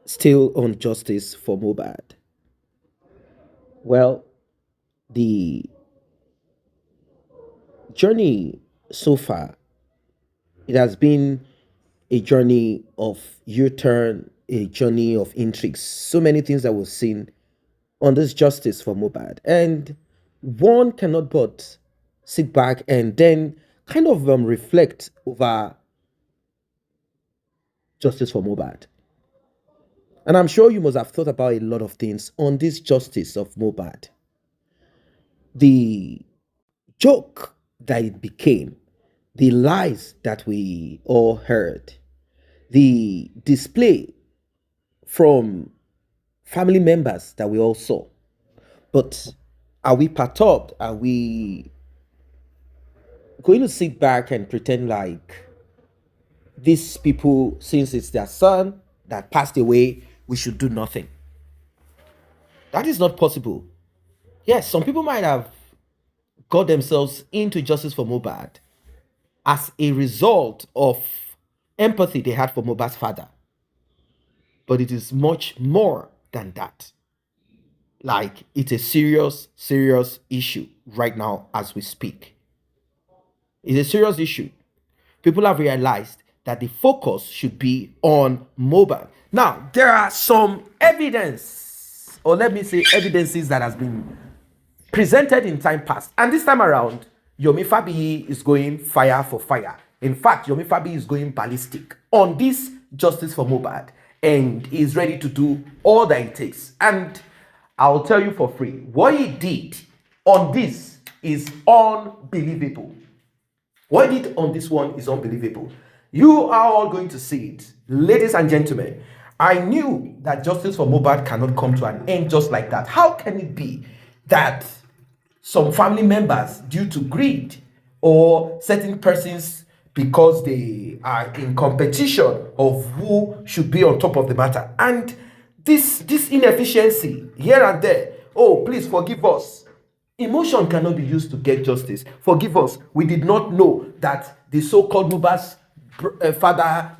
Still on justice for Mohbad. Well, the journey so far, it has been a journey of U-turn, a journey of intrigues, so many things that we've seen on this justice for Mohbad. And one cannot but sit back and then kind of reflect over justice for Mohbad. And I'm sure you must have thought about a lot of things on this justice of Mohbad. The joke that it became, the lies that we all heard, the display from family members that we all saw. But are we perturbed? Are we going to sit back and pretend like these people, since it's their son that passed away, we should do nothing? That is not possible. Yes, some people might have got themselves into justice for Mohbad as a result of empathy they had for Mohbad's father. But it is much more than that. Like, it's a serious, serious issue right now as we speak. It's a serious issue. People have realized that the focus should be on Mohbad. Now, there are some evidence, or let me say evidences that has been presented in time past. And this time around, Yomi Fabiyi is going fire for fire. In fact, Yomi Fabiyi is going ballistic on this justice for Mohbad and is ready to do all that it takes. And I'll tell you for free, what he did on this is unbelievable. What he did on this one is unbelievable. You are all going to see it. Ladies and gentlemen, I knew that justice for Mohbad cannot come to an end just like that. How can it be that some family members, due to greed, or certain persons because they are in competition of who should be on top of the matter, and this inefficiency here and there, oh, please forgive us. Emotion cannot be used to get justice. Forgive us. We did not know that the so-called Mohbad's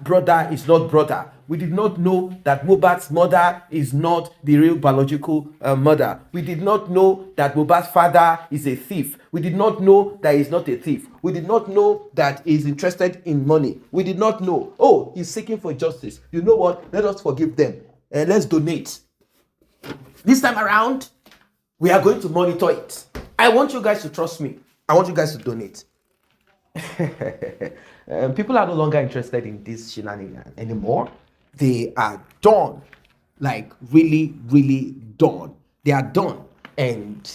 brother is not brother. We did not know that Mohbad's mother is not the real biological mother. We did not know that Mohbad's father is a thief. We did not know that he's not a thief. We did not know that he's interested in money. We did not know, oh, he's seeking for justice. You know what? Let us forgive them and let's donate. This time around, we are going to monitor it. I want you guys to trust me. I want you guys to donate. People are no longer interested in this shenanigans anymore. They are done. Like, really, really done. They are done. And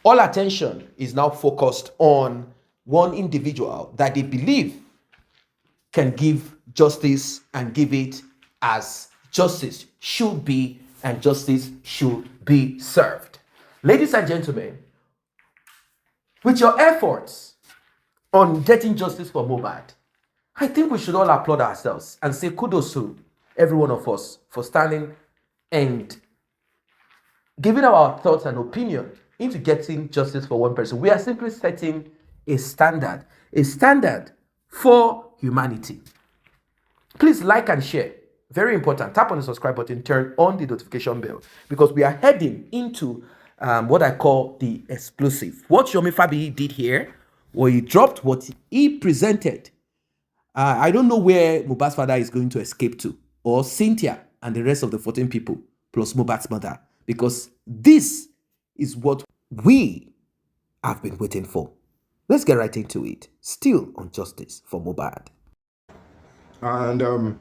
all attention is now focused on one individual that they believe can give justice and give it as justice should be, and justice should be served. Ladies and gentlemen, with your efforts on getting justice for Mohbad, I think we should all applaud ourselves and say kudos to every one of us for standing and giving our thoughts and opinion into getting justice for one person. We are simply setting a standard for humanity. Please like and share. Very important. Tap on the subscribe button, turn on the notification bell, because we are heading into what I call the explosive. What Yomi Fabiyi did here, or he dropped what he presented. I don't know where Mohbad's father is going to escape to, or Cynthia and the rest of the 14 people, plus Mohbad's mother, because this is what we have been waiting for. Let's get right into it. Still on justice for Mohbad. And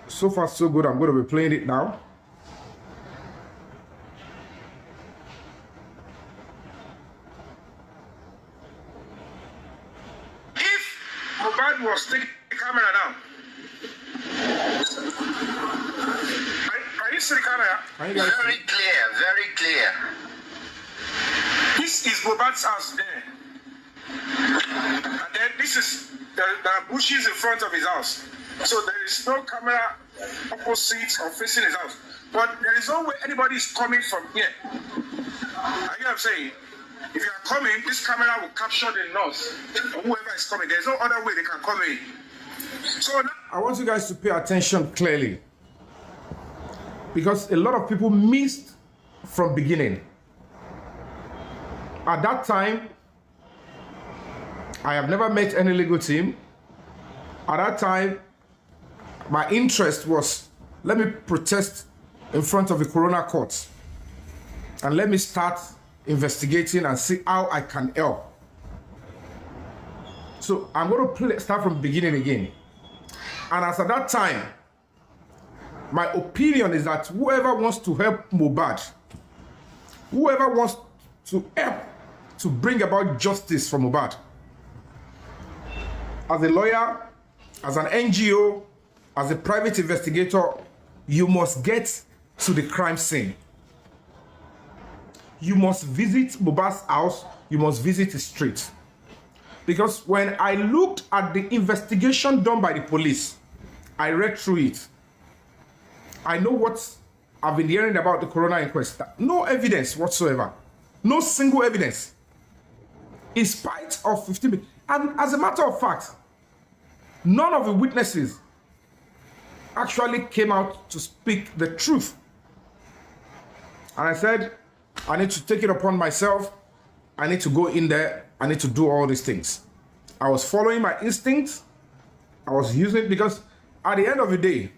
so far so good. I'm going to be playing it now. Mohbad was taking the camera now. Can you see the camera? Very clear, very clear. This is Mohbad's house there. And then this is the bushes in front of his house. So there is no camera opposite or facing his house. But there is no way anybody is coming from here. You know what I'm saying? If you are coming, this camera will capture the north. Or whoever is coming. There's no other way they can come in. So now, I want you guys to pay attention clearly. because a lot of people missed from beginning. At that time, I have never met any legal team. At that time, my interest was, let me protest in front of the coroner court and let me start investigating and see how I can help. So I'm going to start from the beginning again. And as at that time, my opinion is that whoever wants to help Mohbad, whoever wants to help to bring about justice for Mohbad, as a lawyer, as an NGO, as a private investigator, you must get to the crime scene. You must visit Mohbad's house, you must visit his street. Because when I looked at the investigation done by the police, I read through it. I know what I've been hearing about the coroner inquest. No evidence whatsoever. No single evidence. In spite of 15 minutes. And as a matter of fact, none of the witnesses actually came out to speak the truth. And I said, I need to take it upon myself. I need to go in there. I need to do all these things. I was following my instincts. I was using it because at the end of the day,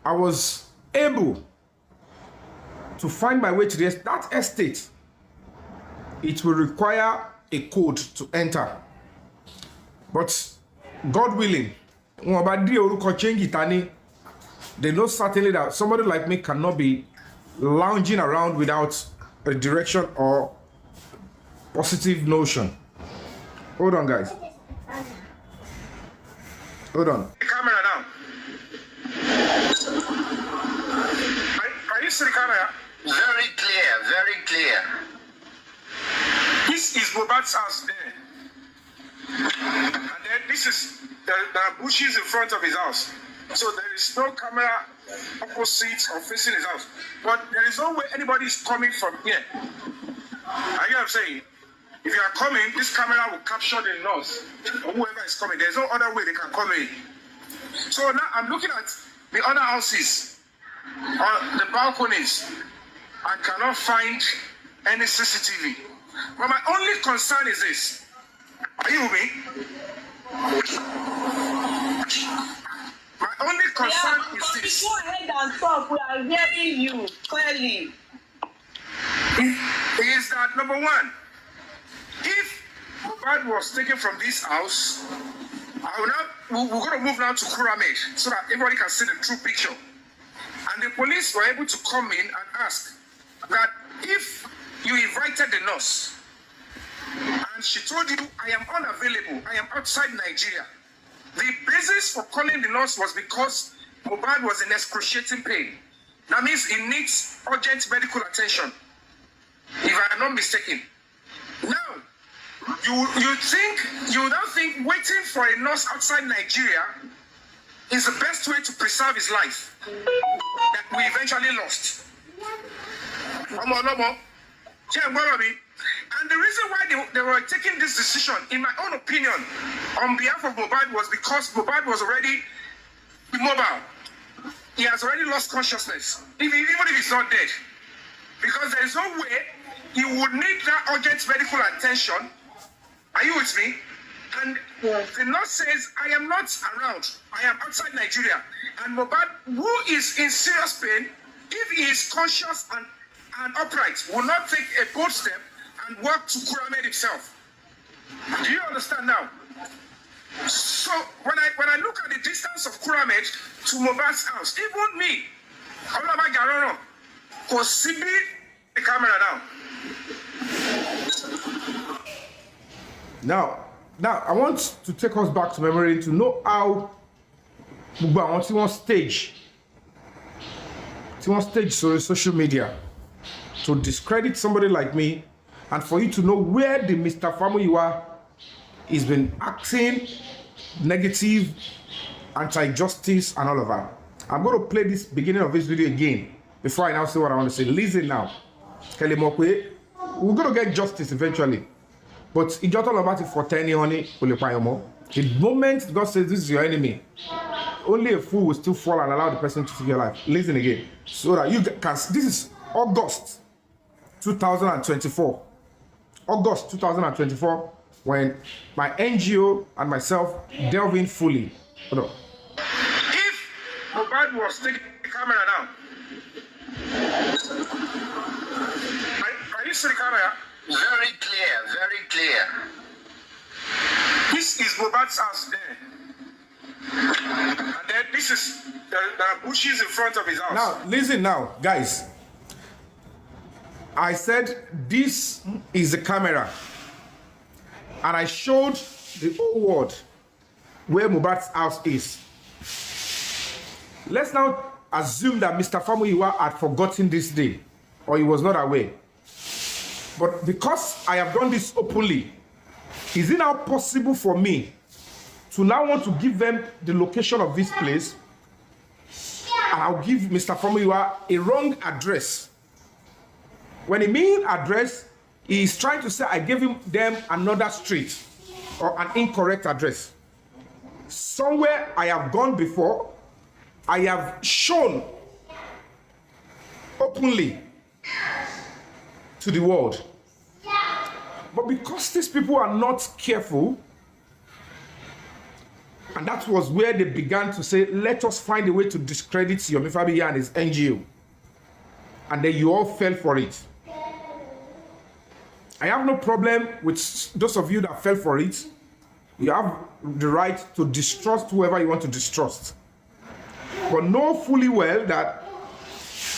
I was able to find my way to that estate. It will require a code to enter. But God willing, they know certainly that somebody like me cannot be lounging around without a direction or positive notion. Hold on, guys. Hold on. The camera now. Are you seeing the camera? Very clear, very clear. This is Mohbad's house there. And then this is, there are bushes in front of his house. So there is no camera opposite or facing his house. But there is no way anybody is coming from here. I get what I'm saying? If you are coming, this camera will capture the nose or whoever is coming. There's no other way they can come in. So now I'm looking at the other houses, or the balconies. I cannot find any CCTV. But my only concern is this. Are you with me? My only concern is this. Go ahead and talk. We are hearing you clearly. Is that number one? If Mohbad was taken from this house, we're going to move now to Kuramed so that everybody can see the true picture. And the police were able to come in and ask that if you invited the nurse and she told you, I am unavailable, I am outside Nigeria. The basis for calling the nurse was because Mohbad was in excruciating pain. That means he needs urgent medical attention, if I am not mistaken. Now, you don't think waiting for a nurse outside Nigeria is the best way to preserve his life that we eventually lost. And the reason why they were taking this decision, in my own opinion, on behalf of Mohbad was because Mohbad was already immobile. He has already lost consciousness, even if he's not dead. Because there is no way he would need that urgent medical attention. Are you with me? And the nurse says, I am not around. I am outside Nigeria. And Mohbad, who is in serious pain, if he is conscious and upright, will not take a bold step and walk to Kuramed himself. Do you understand now? So when I look at the distance of Kuramed to Mohbad's house, even me, could see the camera now. Now, I want to take us back to memory to know how Mohbad wants stage social media to discredit somebody like me, and for you to know where the Mr. Famuyiwa has been acting negative, anti-justice, and all of that. I'm going to play this beginning of this video again before I now say what I want to say. Listen now. We're going to get justice eventually. But it's just all about it for 10 honey, The moment God says this is your enemy, only a fool will still fall and allow the person to take your life. Listen again. So that you can, this is August 2024. August 2024, when my NGO and myself delve in fully. Hold on. If Mohbad was taking the camera now, are you seeing the camera? Very clear, very clear. This is Mohbad's house there. And then this is, there are bushes in front of his house. Now, listen now, guys. I said this is the camera. And I showed the whole world where Mohbad's house is. Let's now assume that Mr. Famuyiwa had forgotten this day, or he was not aware. But because I have done this openly, is it now possible for me to now want to give them the location of this place, and I'll give Mr. Famuyiwa a wrong address? When he means address, he is trying to say I gave them another street or an incorrect address. Somewhere I have gone before, I have shown openly to the world. But because these people are not careful, and that was where they began to say, let us find a way to discredit Yomi Fabiyi and his NGO. And then you all fell for it. I have no problem with those of you that fell for it. You have the right to distrust whoever you want to distrust. But know fully well that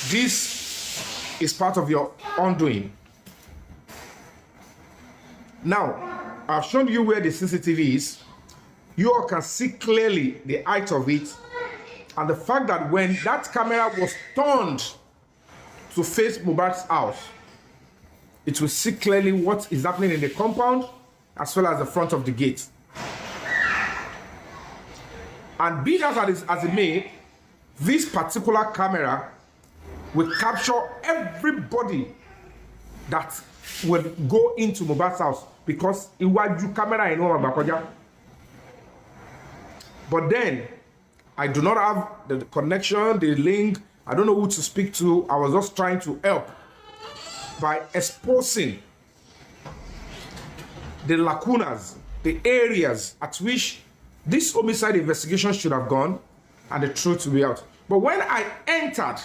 this is part of your undoing. Now, I've shown you where the CCTV is. You all can see clearly the height of it. And the fact that when that camera was turned to face Mohbad's house, it will see clearly what is happening in the compound as well as the front of the gate. And be that as it may, this particular camera will capture everybody that will go into Mohbad's house, because it was your camera in Bakoja. But then I do not have the connection, the link. I don't know who to speak to. I was just trying to help by exposing the lacunas, the areas at which this homicide investigation should have gone, and the truth will be out. But when I entered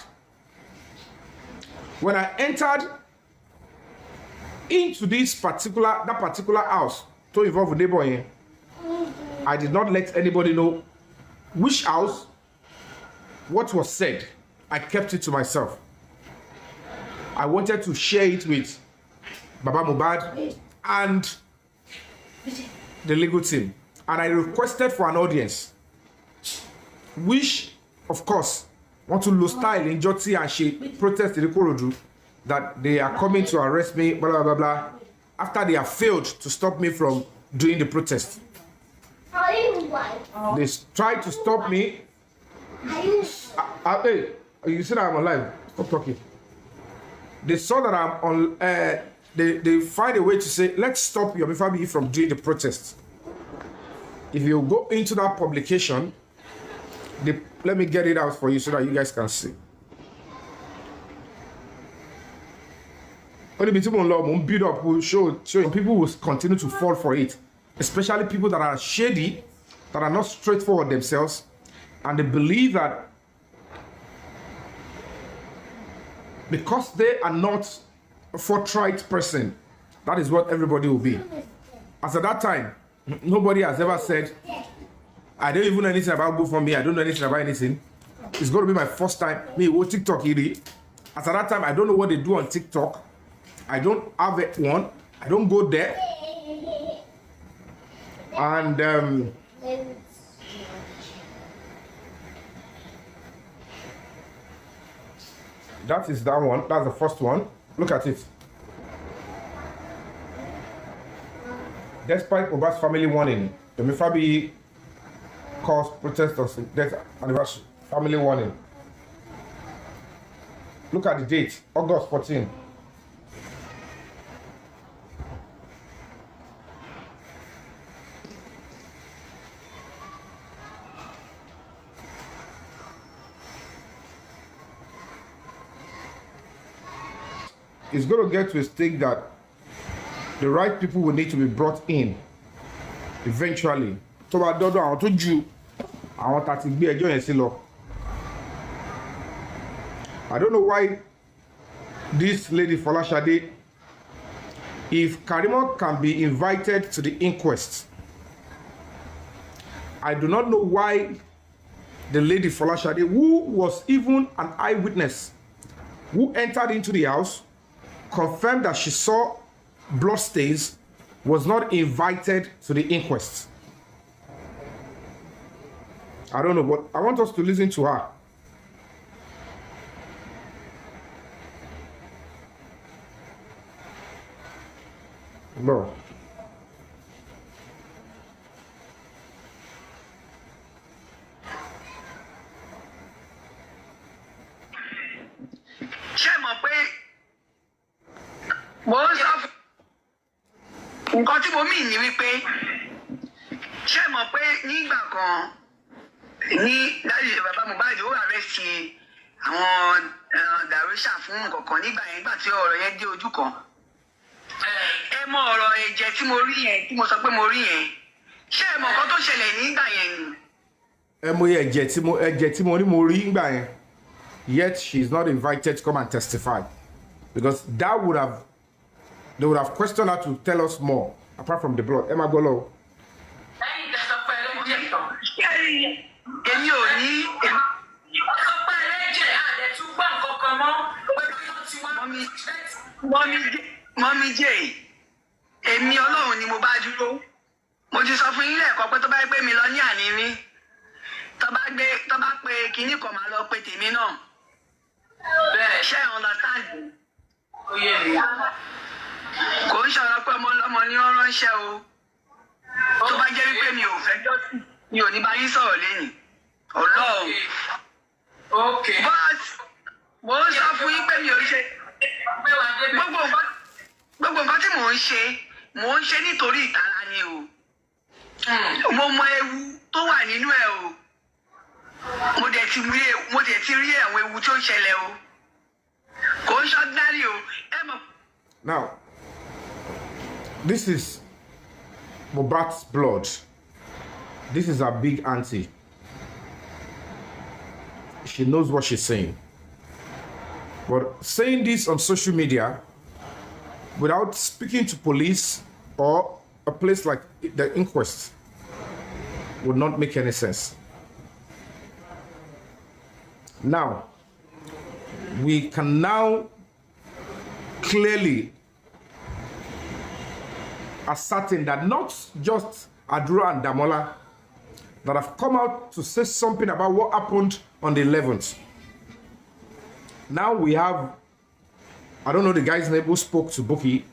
into that particular house to involve a neighbor in, I did not let anybody know which house, what was said. I kept it to myself. I wanted to share it with Baba Mohbad and the legal team. And I requested for an audience, which, of course, want to lose style in Joti and she protest in the Korodu that they are coming to arrest me, blah, blah, blah, blah, after they have failed to stop me from doing the protest. They tried to stop me. Hey, you see that I'm alive? Stop talking. They saw that I'm on. They find a way to say, let's stop Yomi Fabiyi from doing the protest. If you go into that publication, let me get it out for you so that you guys can see. Only people will build up will show people will continue to fall for it, especially people that are shady, that are not straightforward themselves, and they believe that because they are not a forthright person, that is what everybody will be. As at that time, nobody has ever said, I don't even know anything about GoFundMe, I don't know anything about anything. It's going to be my first time. Me, what TikTok is. As at that time, I don't know what they do on TikTok. I don't have one. I don't go there. And that is that one. That's the first one. Look at it. Despite Mohbad's family warning, Yomi Fabiyi calls protesters death anniversary. Family warning. Look at the date, August 14. it's going to get to a stage that the right people will need to be brought in eventually. So I don't know how to do. I want that to be a joint. I don't know why this lady Folashade, if Karimo can be invited to the inquest, I do not know why the lady Folashade, who was even an eyewitness, who entered into the house, confirmed that she saw blood stains, was not invited to the inquest. I don't know, but I want us to listen to her. No. ṣé mọ̀ pé mo ń sọ nǹkan tí mo mì ní wípé ṣé mọ̀ pé nígbà kan ní dájú bàbá Mohbad ó àrẹ́sì àwọn dàrúṣà fún nǹkan kan nígbà yẹn nígbà tí ọ̀rọ̀ yẹn dé ojú kan ẹ mọ̀ ọ̀rọ̀ ẹ̀jẹ̀ tí mo rí yẹn tí mo sọ pé mo rí yẹn ṣé ẹ mọ̀ nǹkan tó ṣẹlẹ̀ nígbà yẹn ni. Ẹ mọ̀ ẹ̀jẹ̀ tí mo rí nígbà yẹn. Yet she is not invited to come and testify, because that would have, they would have questioned her to tell us more apart from the blood. Emma Golo. Mọ́mí J, èmi Ọlọ́run ni mo bá dúró. Mo ti sọ fún yín lẹ́ẹ̀kan pé tó bá gbé mi lọ ní àní mi, tó bá pé kinní kan máa lọ pé tèmi náà. Bẹ́ẹ̀ ṣe understand. Ó yé mi. Kò ń ṣọ̀rọ̀ pé ọmọ ọlọ́mọ ni ó ránṣẹ́ o. Tó bá jẹ́ wípé mi ò fẹ́ jọ́sìn, mi ò ní bá yín sọ̀rọ̀ lẹ́yìn. Ọlọ́run. Okay. But mo ń sọ fún yín pé mi ò ṣe. Gbogbo nǹkan tí mò ń ṣe nítorí ìtara ni o. Mo mọ ewu tó wà nínú ẹ̀ o. Mo dẹ̀ ti rí àwọn ewu tó ń ṣẹlẹ̀ o. Kò ń ṣọ́gbárì o. Now, this is Mohbad's blood. This is her big auntie. She knows what she's saying. But saying this on social media without speaking to police or a place like the inquest would not make any sense. Now, we can now clearly ascertain that not just Adura and Damola that have come out to say something about what happened on the 11th. Now we have, I don't know the guy's name who spoke to Buki,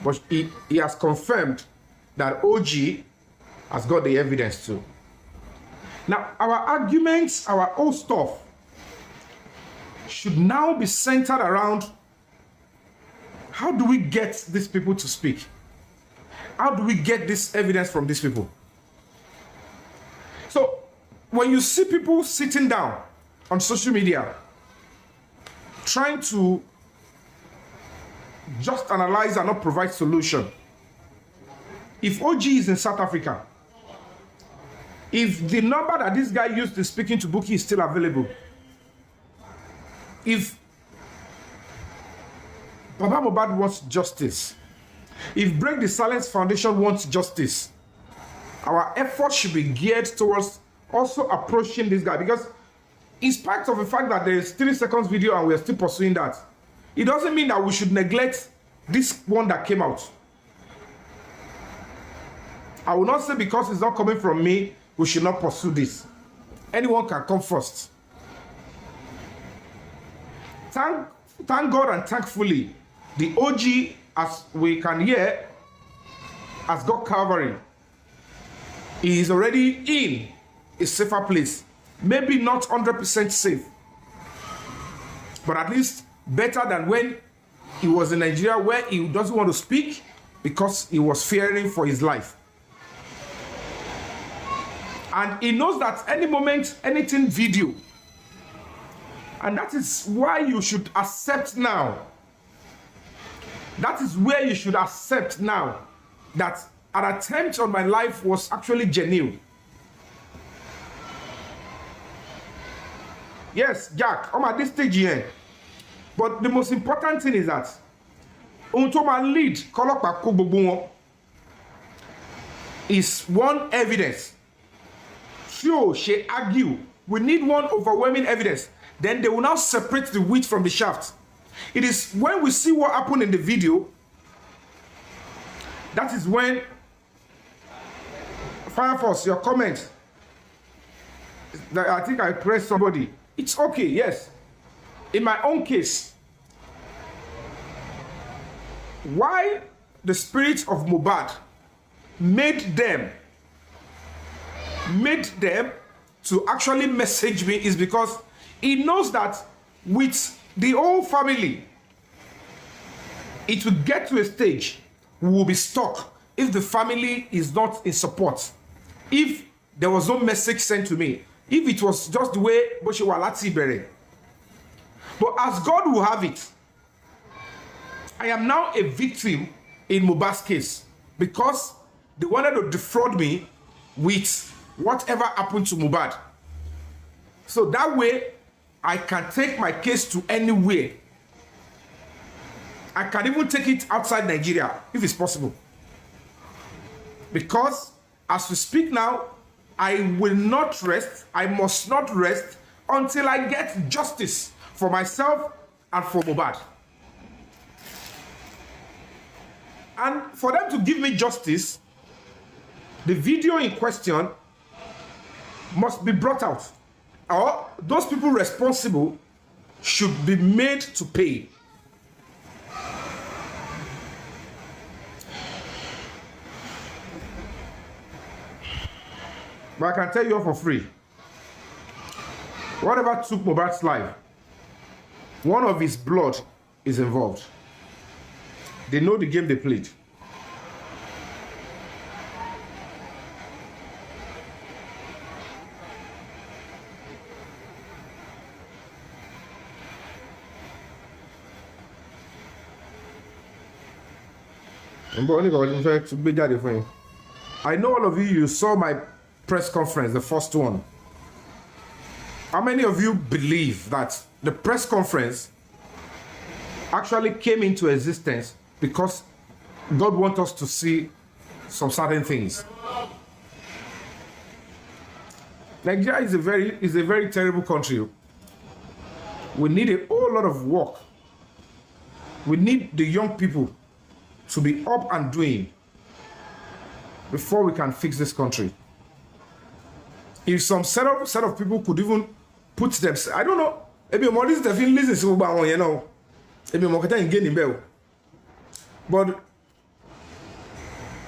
but he has confirmed that OG has got the evidence too. Now, our arguments, our old stuff, should now be centered around how do we get these people to speak? How do we get this evidence from these people? So, when you see people sitting down on social media, trying to just analyze and not provide solution, if OG is in South Africa, if the number that this guy used to speaking to Buki is still available, if Baba Mohbad wants justice, if Break the Silence Foundation wants justice, our effort should be geared towards also approaching this guy, because in spite of the fact that there is 3 seconds video and we are still pursuing that, it doesn't mean that we should neglect this one that came out. I will not say because it's not coming from me, we should not pursue this. Anyone can come first. Thank God and thankfully, the OG, as we can hear, has got Calvary. He is already in a safer place. Maybe not 100% safe, but at least better than when he was in Nigeria, where he doesn't want to speak because he was fearing for his life. And he knows that any moment, anything video. And that is why you should accept now That is where you should accept now that an attempt on my life was actually genuine. Yes, Jack, I'm at this stage here. But the most important thing is that ohun lead kọ́lọ́pàá kó gbogbo wọn is one evidence. Sure, she argue. We need one overwhelming evidence. Then they will now separate the wheat from the shaft. It is when we see what happened in the video, that is when Fire Force, your comment, that I think I pressed somebody. It's okay, yes. In my own case, why the spirit of Mohbad made them to actually message me is because he knows that with the whole family, it will get to a stage we will be stuck if the family is not in support. If there was no message sent to me, if it was just the way Boshewalati Bere. But as God will have it, I am now a victim in Mohbad's case because they wanted to defraud me with whatever happened to Mohbad. So that way, I can take my case to anywhere. I can even take it outside Nigeria, if it's possible. Because as we speak now, I will not rest, I must not rest until I get justice for myself and for Mohbad. And for them to give me justice, the video in question must be brought out. Or those people responsible should be made to pay. But I can tell you all for free. Whatever took Mohbad's life, one of his blood is involved. They know the game they played. I know all of you saw my press conference, the first one. How many of you believe that the press conference actually came into existence because God wants us to see some certain things? Nigeria is a very terrible country. We need a whole lot of work. We need the young people to be up and doing before we can fix this country. If some set of people could even put them, I don't know, maybe more this definitely listen to about, you know, maybe more can get in bell. But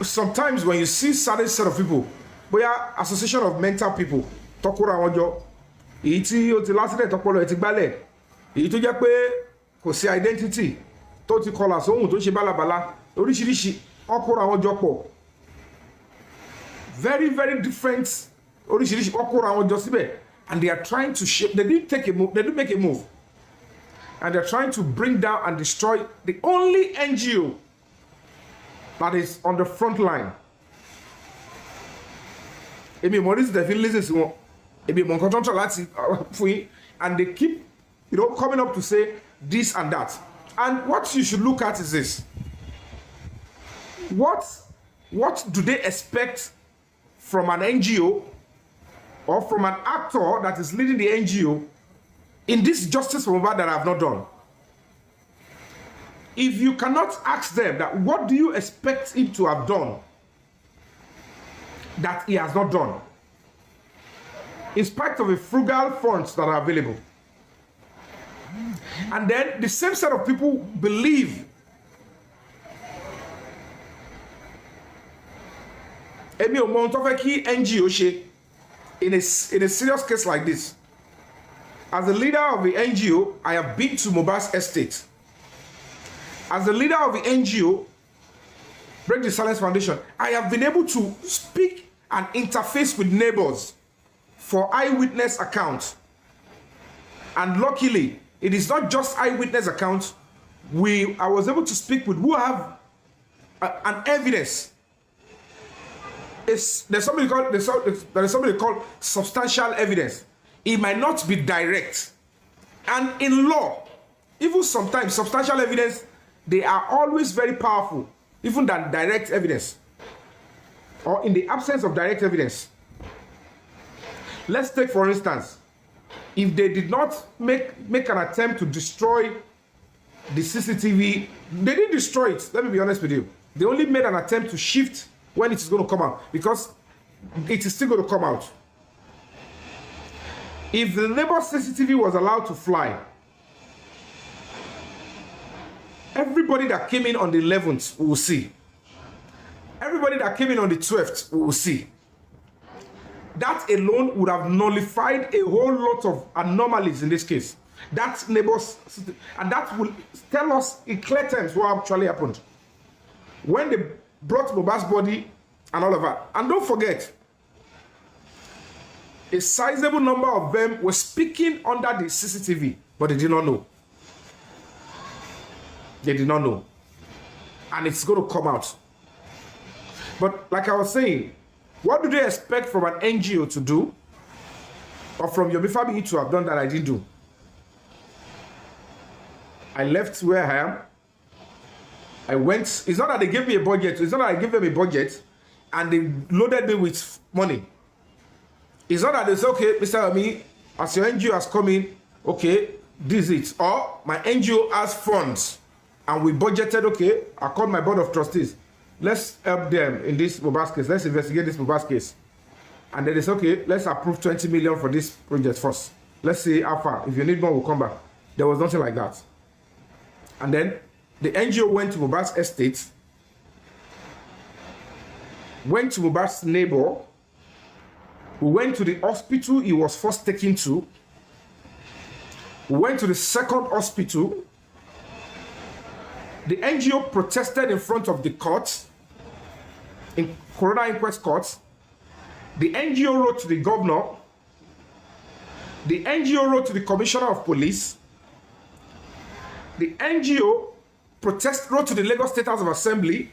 sometimes when you see certain set of people, we are association of mental people, talk around your iti o ti last day talk eti gbale èyí tó jẹ́ pé kò sí identity tó ti kọlà sóhun tó ṣe bálabàlá oríṣiríṣi ọkùnrin àwọn jọ pọ̀ very different oríṣiríṣi ọkùnrin àwọn jọ síbẹ̀, and they are trying to shape. They didn't make a move, and they're trying to bring down and destroy the only NGO that is on the front line. And they keep, coming up to say this and that. And what you should look at is this: what do they expect from an NGO or from an actor that is leading the NGO in this justice for Mohbad that I have not done? If you cannot ask them that, what do you expect him to have done that he has not done, in spite of the frugal funds that are available? And then the same set of people believe NGO in a serious case like this. As the leader of the NGO, I have been to Mohbad's estate. As the leader of the NGO, Break the Silence Foundation, I have been able to speak and interface with neighbors for eyewitness accounts. And luckily, it is not just eyewitness accounts, I was able to speak with who have an evidence. There's something called substantial evidence. It might not be direct. And in law, even sometimes substantial evidence, they are always very powerful, even than direct evidence, or in the absence of direct evidence. Let's take, for instance, if they did not make an attempt to destroy the CCTV, they didn't destroy it. Let me be honest with you. They only made an attempt to shift when it is going to come out, because it is still going to come out. If the neighbor's CCTV was allowed to fly, everybody that came in on the 11th will see. Everybody that came in on the 12th will see. That alone would have nullified a whole lot of anomalies in this case. That neighbors, and that will tell us in clear terms what actually happened when they brought Mohbad's body and all of that. And don't forget, a sizable number of them were speaking under the CCTV, but they did not know. They did not know. And it's going to come out. But like I was saying, what do they expect from an NGO to do, or from Yomi Fabiyi to have done that I didn't do? I left where I am. I went. It's not that they gave me a budget. It's not that I gave them a budget and they loaded me with money. It's not that they say, okay, Mr. Yomi, as your NGO has come in, okay, this is it. Or my NGO has funds and we budgeted, okay, I called my board of trustees. Let's help them in this Mohbad case. Let's investigate this Mohbad case. And then they say, okay, let's approve 20 million for this project first. Let's see how far. If you need more, we'll come back. There was nothing like that. And then the NGO went to Mohbad's estate, went to Mohbad's neighbor, we went to the hospital he was first taken to, we went to the second hospital. The NGO protested in front of the court, in coroner inquest court. The NGO wrote to the governor. The NGO wrote to the commissioner of police. The NGO wrote to the Lagos State House of Assembly.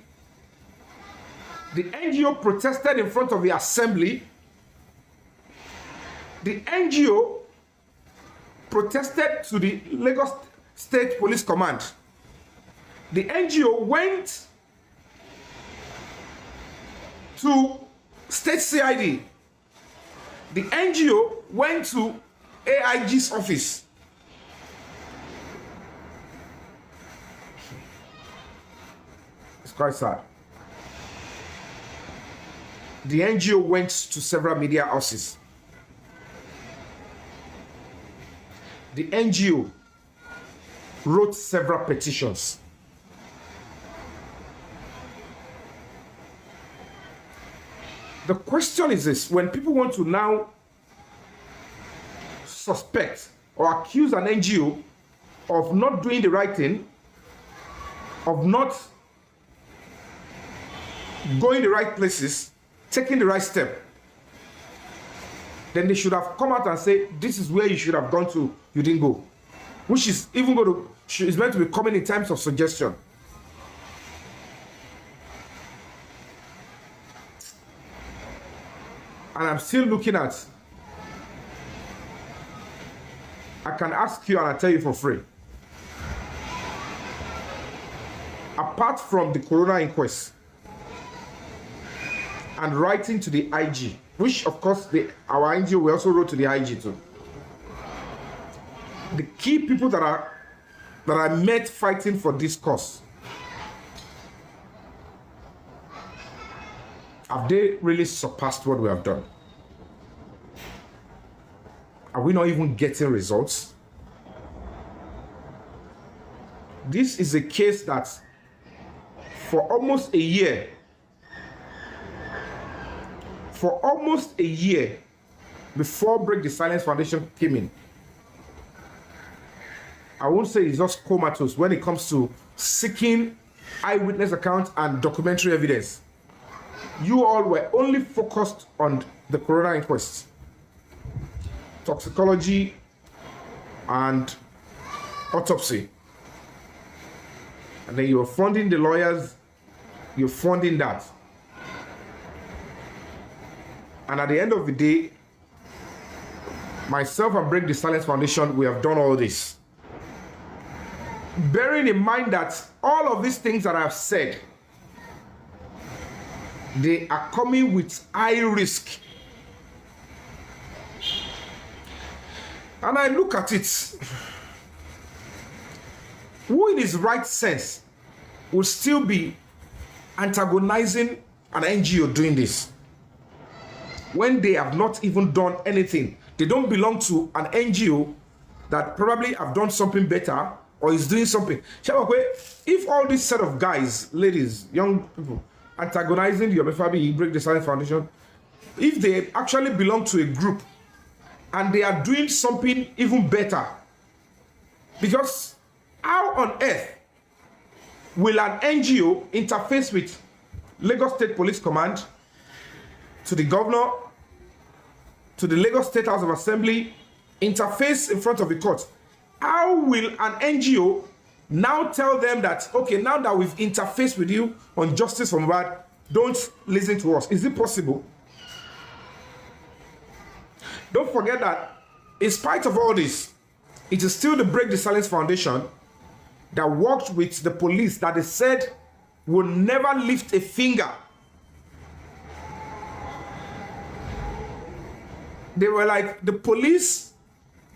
The NGO protested in front of the assembly. The NGO protested to the Lagos State Police Command. The NGO went to State CID. The NGO went to AIG's office. It's quite sad. The NGO went to several media houses. The NGO wrote several petitions. The question is this: when people want to now suspect or accuse an NGO of not doing the right thing, of not going the right places, taking the right step, then they should have come out and say, this is where you should have gone to, you didn't go. Which is even going to, is meant to be coming in terms of suggestion. And I'm still looking at, I can ask you and I'll tell you for free. Apart from the coroner inquest and writing to the IG, which of course our NGO we also wrote to the IG too. The key people that I met fighting for this cause, have they really surpassed what we have done? Are we not even getting results? This is a case that for almost a year, before Break the Silence Foundation came in, I won't say it's just comatose when it comes to seeking eyewitness accounts and documentary evidence. You all were only focused on the coroner inquest, toxicology, and autopsy. And then you're funding the lawyers, you're funding that. And at the end of the day, myself and Break the Silence Foundation, we have done all this. Bearing in mind that all of these things that I've said, they are coming with high risk. And I look at it, who in his right sense will still be antagonizing an NGO doing this when they have not even done anything? They don't belong to an NGO that probably have done something better or is doing something. If all this set of guys, ladies, young people antagonizing the Yomifabi Break the Silence Foundation, if they actually belong to a group and they are doing something even better, because how on earth will an NGO interface with Lagos State Police Command, to the governor, to the Lagos State House of Assembly, interface in front of the court? How will an NGO now tell them that, okay, now that we've interfaced with you on justice for Mohbad, don't listen to us? Is it possible? Don't forget that in spite of all this, it is still the Break the Silence Foundation that worked with the police that they said will never lift a finger. They were like, the police,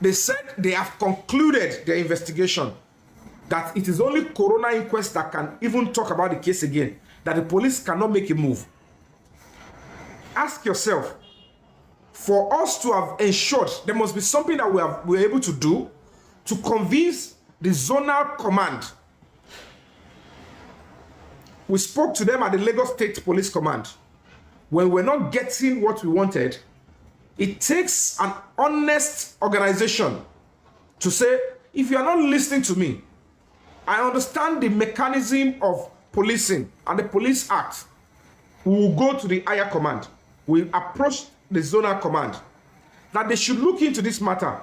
they said they have concluded their investigation, that it is only coroner inquest that can even talk about the case again, that the police cannot make a move. Ask yourself, for us to have ensured, there must be something that we're able to do to convince the zonal command. We spoke to them at the Lagos State Police Command. When we're not getting what we wanted, it takes an honest organization to say, if you are not listening to me, I understand the mechanism of policing and the Police Act. We will go to the higher command. We approach the zonal command that they should look into this matter.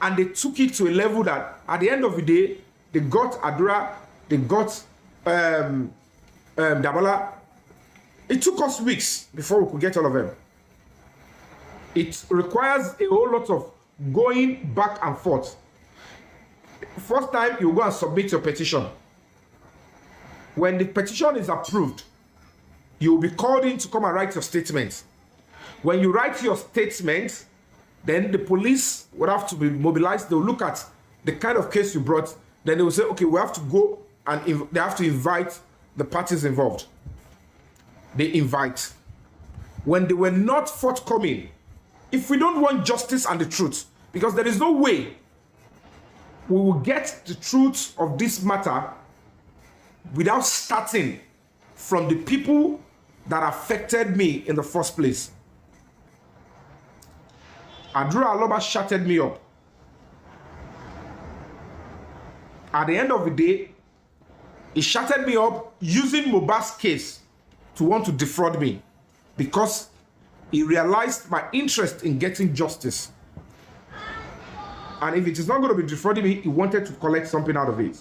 And they took it to a level that at the end of the day, they got Adura, they got Damola. It took us weeks before we could get all of them. It requires a whole lot of going back and forth. First time, you go and submit your petition. When the petition is approved, you will be called in to come and write your statement. When you write your statement, then the police would have to be mobilized. They'll look at the kind of case you brought. Then they will say, okay, we have to go, and they have to invite the parties involved. They invite. When they were not forthcoming, if we don't want justice and the truth, because there is no way we will get the truth of this matter without starting from the people that affected me in the first place. Adura Aloba shutted me up. At the end of the day, he shutted me up using Mohbad's case to want to defraud me, because he realized my interest in getting justice. And if it is not going to be defrauding me, he wanted to collect something out of it.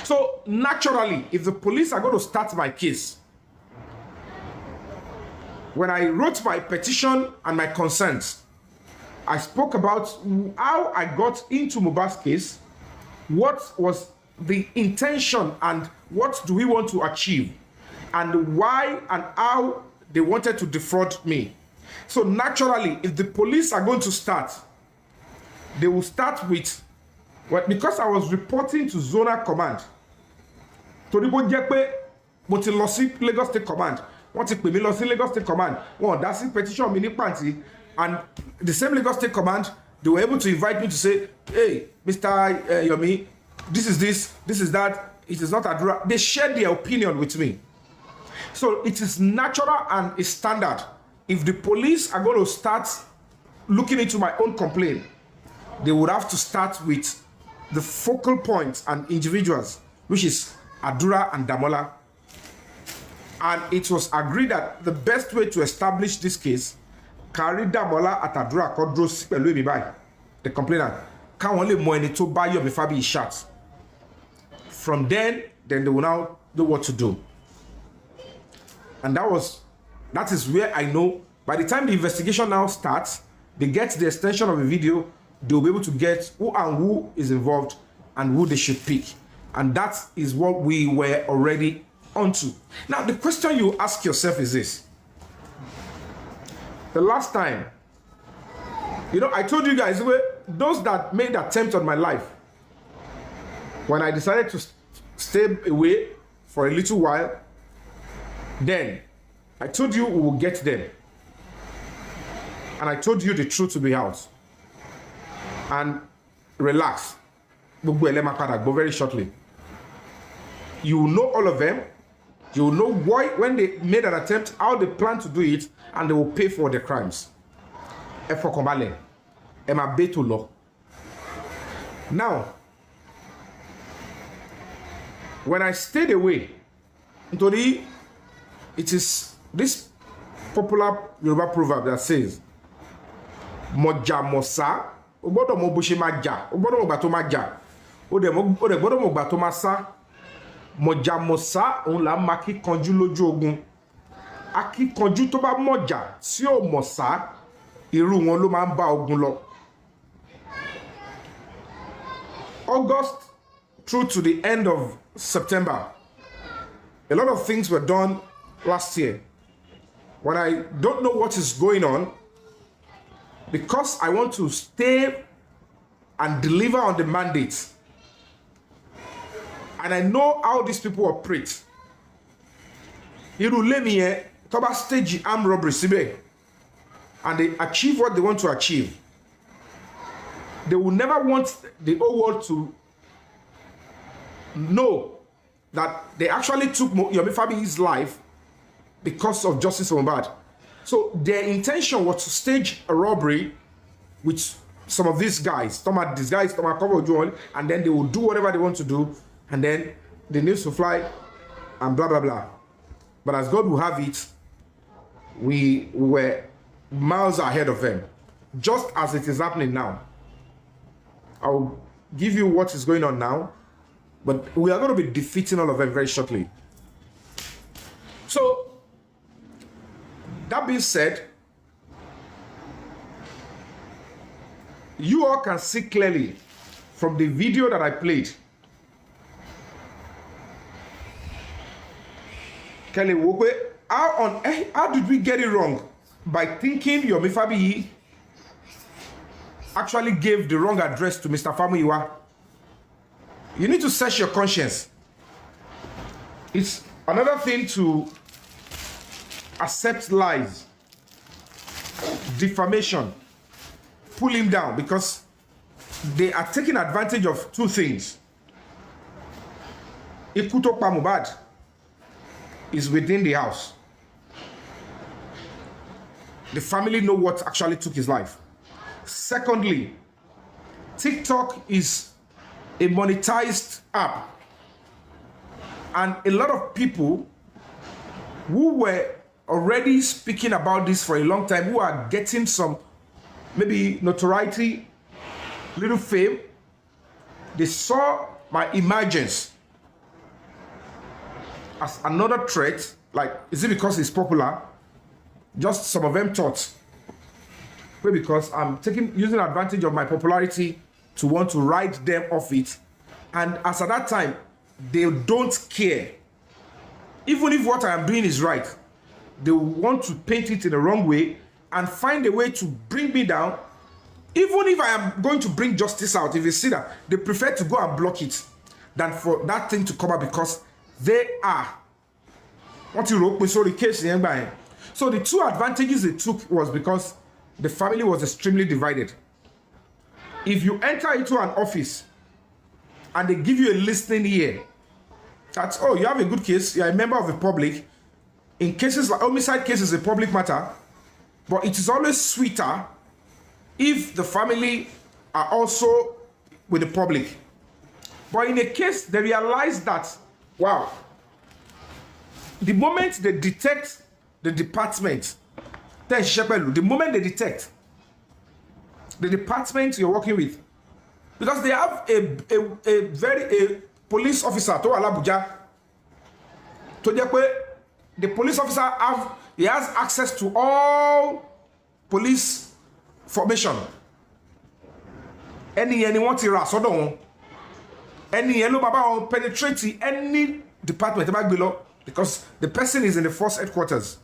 So naturally, if the police are going to start my case, when I wrote my petition and my concerns, I spoke about how I got into Mohbad's case, what was the intention and what do we want to achieve, and why and how they wanted to defraud me. So naturally, if the police are going to start, they will start with, well, because I was reporting to zonal command. Torí bó jẹ́ pé mo ti lọ sí Lagos State Command, wọ́n ti pè mí lọ sí Lagos State Command, wọ́n dá sí petition mi ní pàǹtí, and the same Lagos State Command, they were able to invite me to say, hey, Mr. Yomi, this is that, it is not Adura. They shared their opinion with me. So it is natural and a standard. If the police are going to start looking into my own complaint, they would have to start with the focal points and individuals, which is Adura and Damola. And it was agreed that the best way to establish this case, carry Damola at Adura Kodros pẹ̀lú èmi, the complainant, káwọn lè mọ ẹni tó bá Yomi Fabiyi shot from then they will now know what to do. And that is where I know by the time the investigation now starts, they get the extension of a video, they'll be able to get who is involved and who they should pick. And that is what we were already onto. Now, the question you ask yourself is this. The last time, I told you guys, those that made attempt on my life, when I decided to stay away for a little while, then I told you we will get them. And I told you the truth to be out. And relax. Go very shortly. You will know all of them. You will know why, when they made an attempt, how they plan to do it, and they will pay for the crimes. Now, when I stayed away, it is this popular Yoruba proverb that says, Moja mosa, obodo mo bo se ma ja, obodo mo gba to ma ja, o de gbodo mo gba to ma sa. Moja mosa òun la ma kíkanjú lójú ogun. Akíkanjú tó bá mọ̀jà tí ò mọ̀sá, irú wọn ló máa ń bá ogun lọ. August through to the end of September, a lot of things were done last year. When I don't know what is going on, because I want to stay and deliver on the mandate, and I know how these people operate. Irulemiye toba stage armed robbery sibe, and they achieve what they want to achieve. They will never want the whole world to know that they actually took Yomi Fabiyi's life because of Justice Mohbad. So their intention was to stage a robbery with some of these guys, and then they will do whatever they want to do, and then the news will fly, and blah, blah, blah. But as God will have it, we were miles ahead of them, just as it is happening now. I'll give you what is going on now, but we are going to be defeating all of them very shortly. So, that being said, you all can see clearly from the video that I played. Kelly Wokwe, how did we get it wrong? By thinking Yomi Fabiyi actually gave the wrong address to Mr. Famuyiwa. You need to search your conscience. It's another thing to accept lies, defamation, pull him down, because they are taking advantage of two things. Ikuto Mohbad is within the house. The family know what actually took his life. Secondly, TikTok is a monetized app, and a lot of people who were already speaking about this for a long time, who are getting some maybe notoriety, little fame, they saw my emergence as another threat. Like, is it because it's popular? Just some of them thought, maybe because I'm using advantage of my popularity to want to ride them off it. And as at that time, they don't care. Even if what I am doing is right, they want to paint it in the wrong way and find a way to bring me down. Even if I am going to bring justice out, if you see that, they prefer to go and block it than for that thing to come out, because they are. What you wrote, so the case. So the two advantages they took was because the family was extremely divided. If you enter into an office and they give you a listening ear, that's, oh, you have a good case, you're a member of the public. In cases like homicide cases, a public matter, but it is always sweeter if the family are also with the public. But in a case, they realize that, wow, the moment they detect the department, the moment they detect the department you're working with, because they have a police officer tó wà l'Abuja tó jẹ́ pé the police officer has access to all police formation. Ẹni yẹn ni wọ́n ti rà sọ́dọ̀ wọn. Ẹni yẹn ló bá wọn penetrate any department bá gbé lọ because the person is in the force headquarters.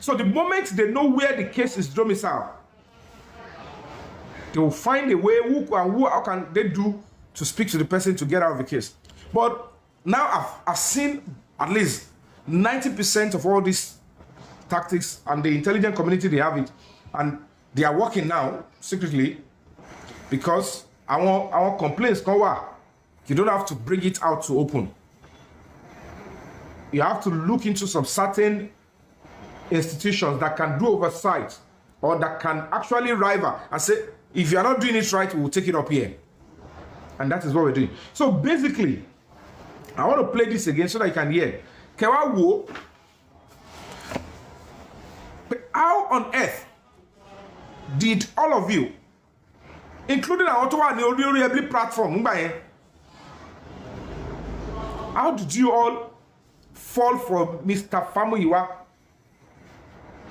So the moment they know where the case is domiciled, they will find a way how can they do to speak to the person to get out of the case. But now I've seen at least 90% of all these tactics, and the intelligence community, they have it, and they are working now secretly because our complaints come out. You don't have to bring it out to open. You have to look into some certain institutions that can do oversight or that can actually rival and say, if you are not doing it right, we will take it up here. And that is what we're doing. So basically, I want to play this again so that you can hear. Kewa, how on earth did all of you, including our every platform, how did you all fall for Mr. Famuyiwa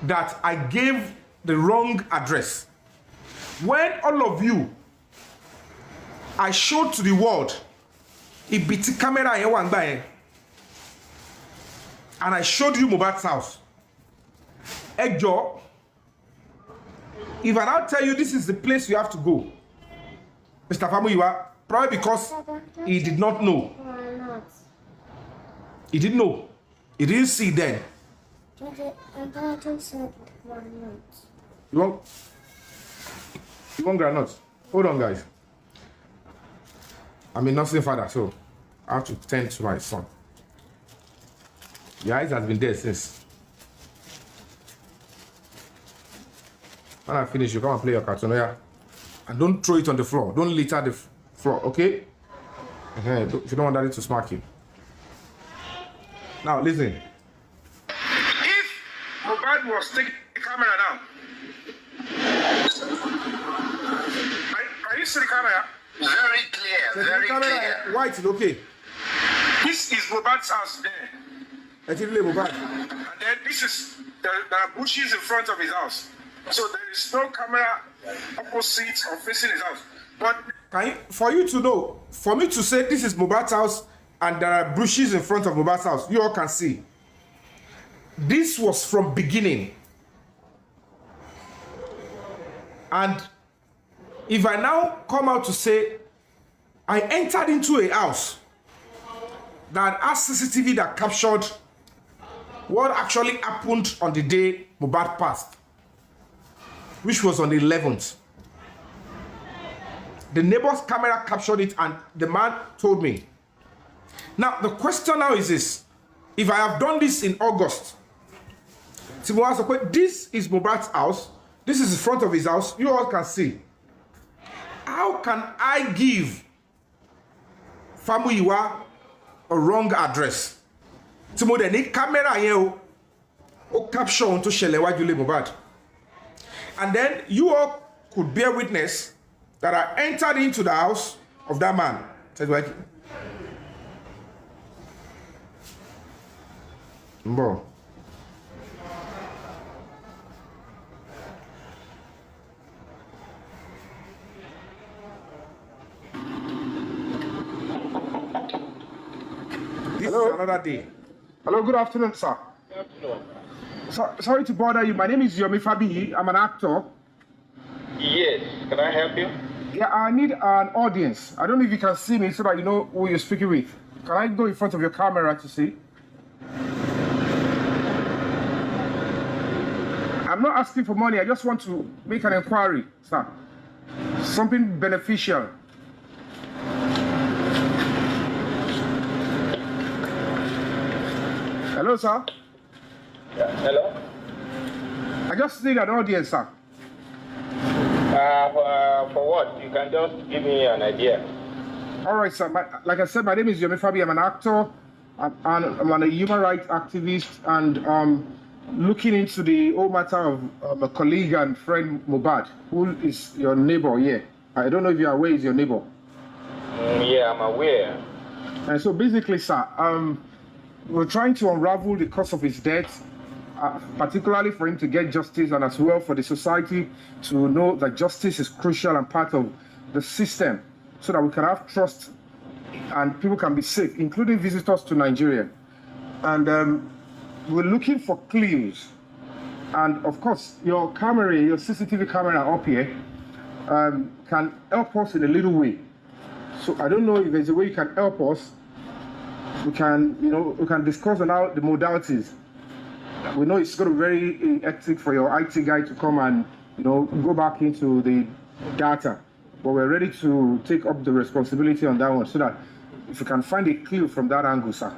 that I gave the wrong address? When all of you, I showed to the world, it beat the camera here one by, and I showed you Mohbad's house. Ejo, if I now tell you this is the place you have to go, Mr. Famuyiwa, probably because he did not know. He didn't know. He didn't see then. You want granuts? Hold on, guys. I'm a nursing father, so I have to tend to my son. The eyes has been there since. When I finish, you come and play your cartoon, yeah? And don't throw it on the floor. Don't litter the floor, okay? If you don't want daddy to smack you. Now, listen. If Mohbad was taking the camera now, are you see the camera? Very clear, very clear. White is okay. This is Mohbad's house there. And then there are bushes in front of his house. So there is no camera opposite or facing his house. But for you to know, for me to say this is Mohbad's house and there are bushes in front of Mohbad's house, you all can see. This was from beginning. And if I now come out to say, I entered into a house that has CCTV that captured what actually happened on the day Mohbad passed, which was on the 11th. The neighbor's camera captured it and the man told me. Now, the question now is this. If I have done this in August, this is Mohbad's house, this is the front of his house, you all can see. How can I give Famuyiwa a wrong address? Timo de ni camera here o capture on to shele wajule Mohbad. And then you all could bear witness that I entered into the house of that man. Bro. This is another day. Hello, good afternoon, sir. Good afternoon. Sorry to bother you. My name is Yomi Fabi. I'm an actor. Yes. Can I help you? Yeah, I need an audience. I don't know if you can see me so that you know who you're speaking with. Can I go in front of your camera to see? I'm not asking for money. I just want to make an inquiry, sir. Something beneficial. Hello, sir. Yeah. Hello. I just need an audience, sir. For what? You can just give me an idea. All right, sir. Like I said, my name is Yomi Fabi. I'm an actor. I'm a human rights activist, and looking into the whole matter of a colleague and friend Mohbad, who is your neighbor here. I don't know if you are aware, is your neighbor. Yeah, I'm aware. And so basically, sir, we're trying to unravel the cause of his death, particularly for him to get justice and as well for the society to know that justice is crucial and part of the system so that we can have trust and people can be safe, including visitors to Nigeria. And we're looking for clues. And of course, your camera, your CCTV camera up here can help us in a little way. So I don't know if there's a way you can help us. We can, we can discuss on how the modalities. We know it's going to be very hectic for your IT guy to come and, go back into the data. But we're ready to take up the responsibility on that one so that if you can find a clue from that angle, sir.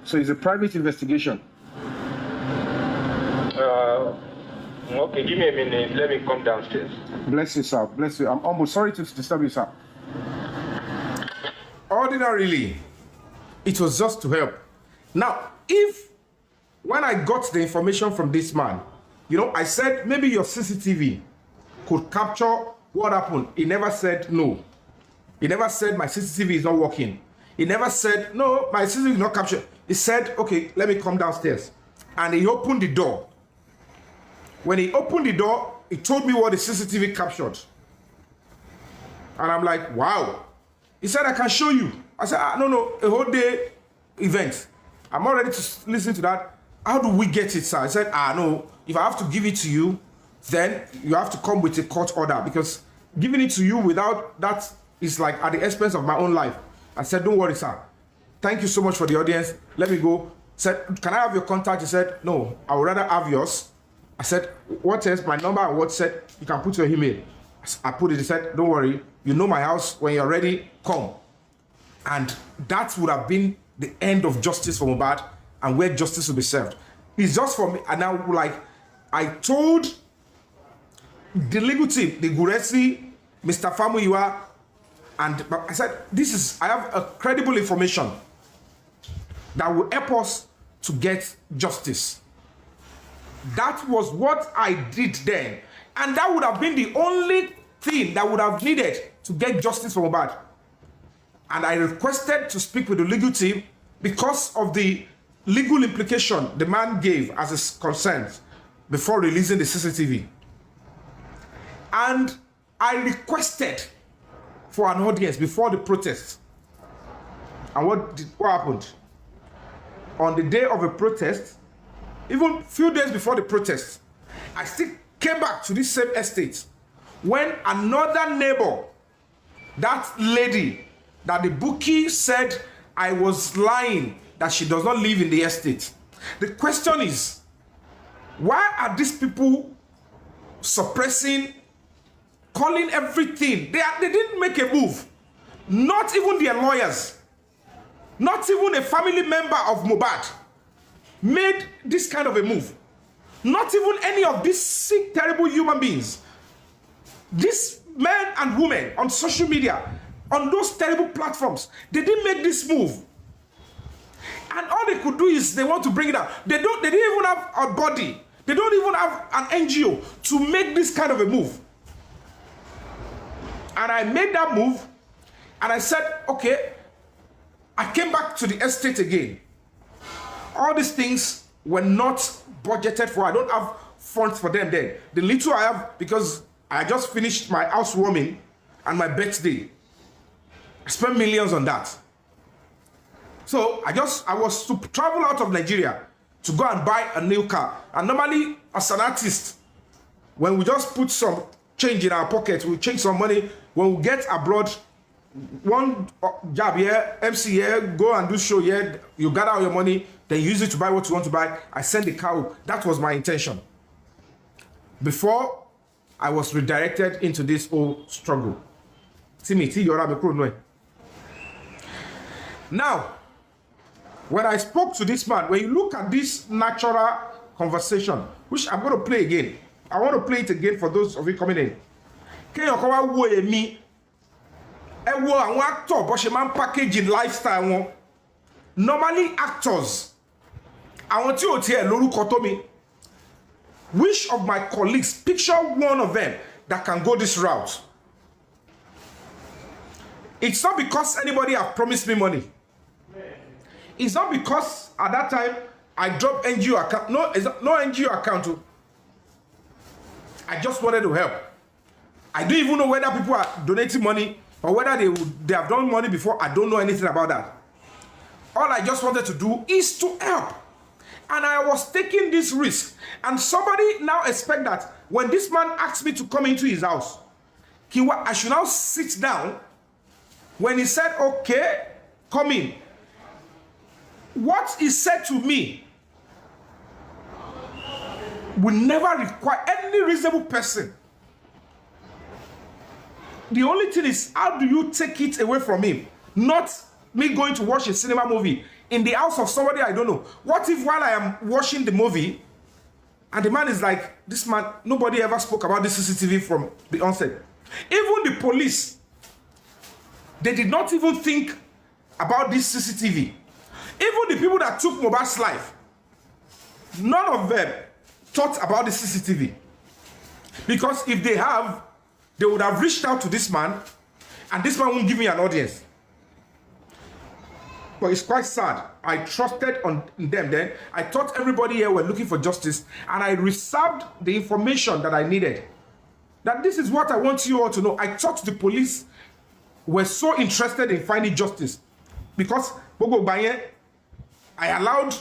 So it's a private investigation. Okay, give me a minute. Let me come downstairs. Bless you, sir. Bless you. I'm almost sorry to disturb you, sir. Ordinarily, it was just to help. Now, when I got the information from this man, I said maybe your CCTV could capture what happened. He never said no. He never said my CCTV is not working. He never said, no, my CCTV is not captured. He said, okay, let me come downstairs. And he opened the door. When he opened the door, he told me what the CCTV captured. And I'm like, wow. He said, I can show you. I said, no, a whole day event. I'm not ready to listen to that. How do we get it, sir? I said, no, if I have to give it to you, then you have to come with a court order because giving it to you without that is like at the expense of my own life. I said, don't worry, sir. Thank you so much for the audience. Let me go. Said, can I have your contact? He said, no, I would rather have yours. I said, what else? My number and what said, you can put your email. I put it. He said, don't worry. You know my house. When you're ready, come. And that would have been the end of justice for Mohbad and where justice will be served. It's just for me. And now, like, I told the legal team, the Guresi, Mr. Famuyiwa, and I said, I have a credible information that will help us to get justice. That was what I did then. And that would have been the only thing that would have needed to get justice for Mohbad. And I requested to speak with the legal team because of the legal implication the man gave as his concerns before releasing the CCTV. And I requested for an audience before the protest. And what happened? On the day of a protest, even a few days before the protest, I still came back to this same estate when another neighbor, that lady that the bookie said I was lying, that she does not live in the estate. The question is, why are these people suppressing, calling everything? They didn't make a move. Not even their lawyers. Not even a family member of Mohbad made this kind of a move. Not even any of these sick, terrible human beings. These men and women on social media, on those terrible platforms, they didn't make this move. And all they could do is they want to bring it up. They didn't even have a body. They don't even have an NGO to make this kind of a move. And I made that move, and I said, okay, I came back to the estate again. All these things were not budgeted for. I don't have funds for them then. The little I have, because I just finished my housewarming and my birthday. I spent millions on that. So I was to travel out of Nigeria to go and buy a new car. And normally, as an artist, when we just put some change in our pocket, we change some money. When we get abroad, one job here, MC here, go and do show here, you gather all your money, then use it to buy what you want to buy. I send the car. That was my intention. Before I was redirected into this whole struggle. Now, when I spoke to this man, when you look at this natural conversation, which I'm going to play again. I want to play it again for those of you coming in. An actor, but she man packaging lifestyle. Normally actors, I want you to hear lórúkọ tó mi. Which of my colleagues, picture one of them that can go this route? It's not because anybody have promised me money. It's not because at that time I dropped NGO account. No, it's not, no NGO account. I just wanted to help. I don't even know whether people are donating money or whether they have done money before. I don't know anything about that. All I just wanted to do is to help. And I was taking this risk. And somebody now expect that when this man asked me to come into his house, I should now sit down. When he said, okay, come in. What he said to me will never require any reasonable person. The only thing is, how do you take it away from him? Not me going to watch a cinema movie in the house of somebody I don't know. What if while I am watching the movie, and the man is like, this man, nobody ever spoke about this CCTV from the onset. Even the police, they did not even think about this CCTV. Even the people that took Mohbad's life, none of them thought about the CCTV. Because if they have, they would have reached out to this man, and this man won't give me an audience. But it's quite sad. I trusted on them then. I thought everybody here were looking for justice, and I reserved the information that I needed. That this is what I want you all to know. I thought the police were so interested in finding justice. Because I allowed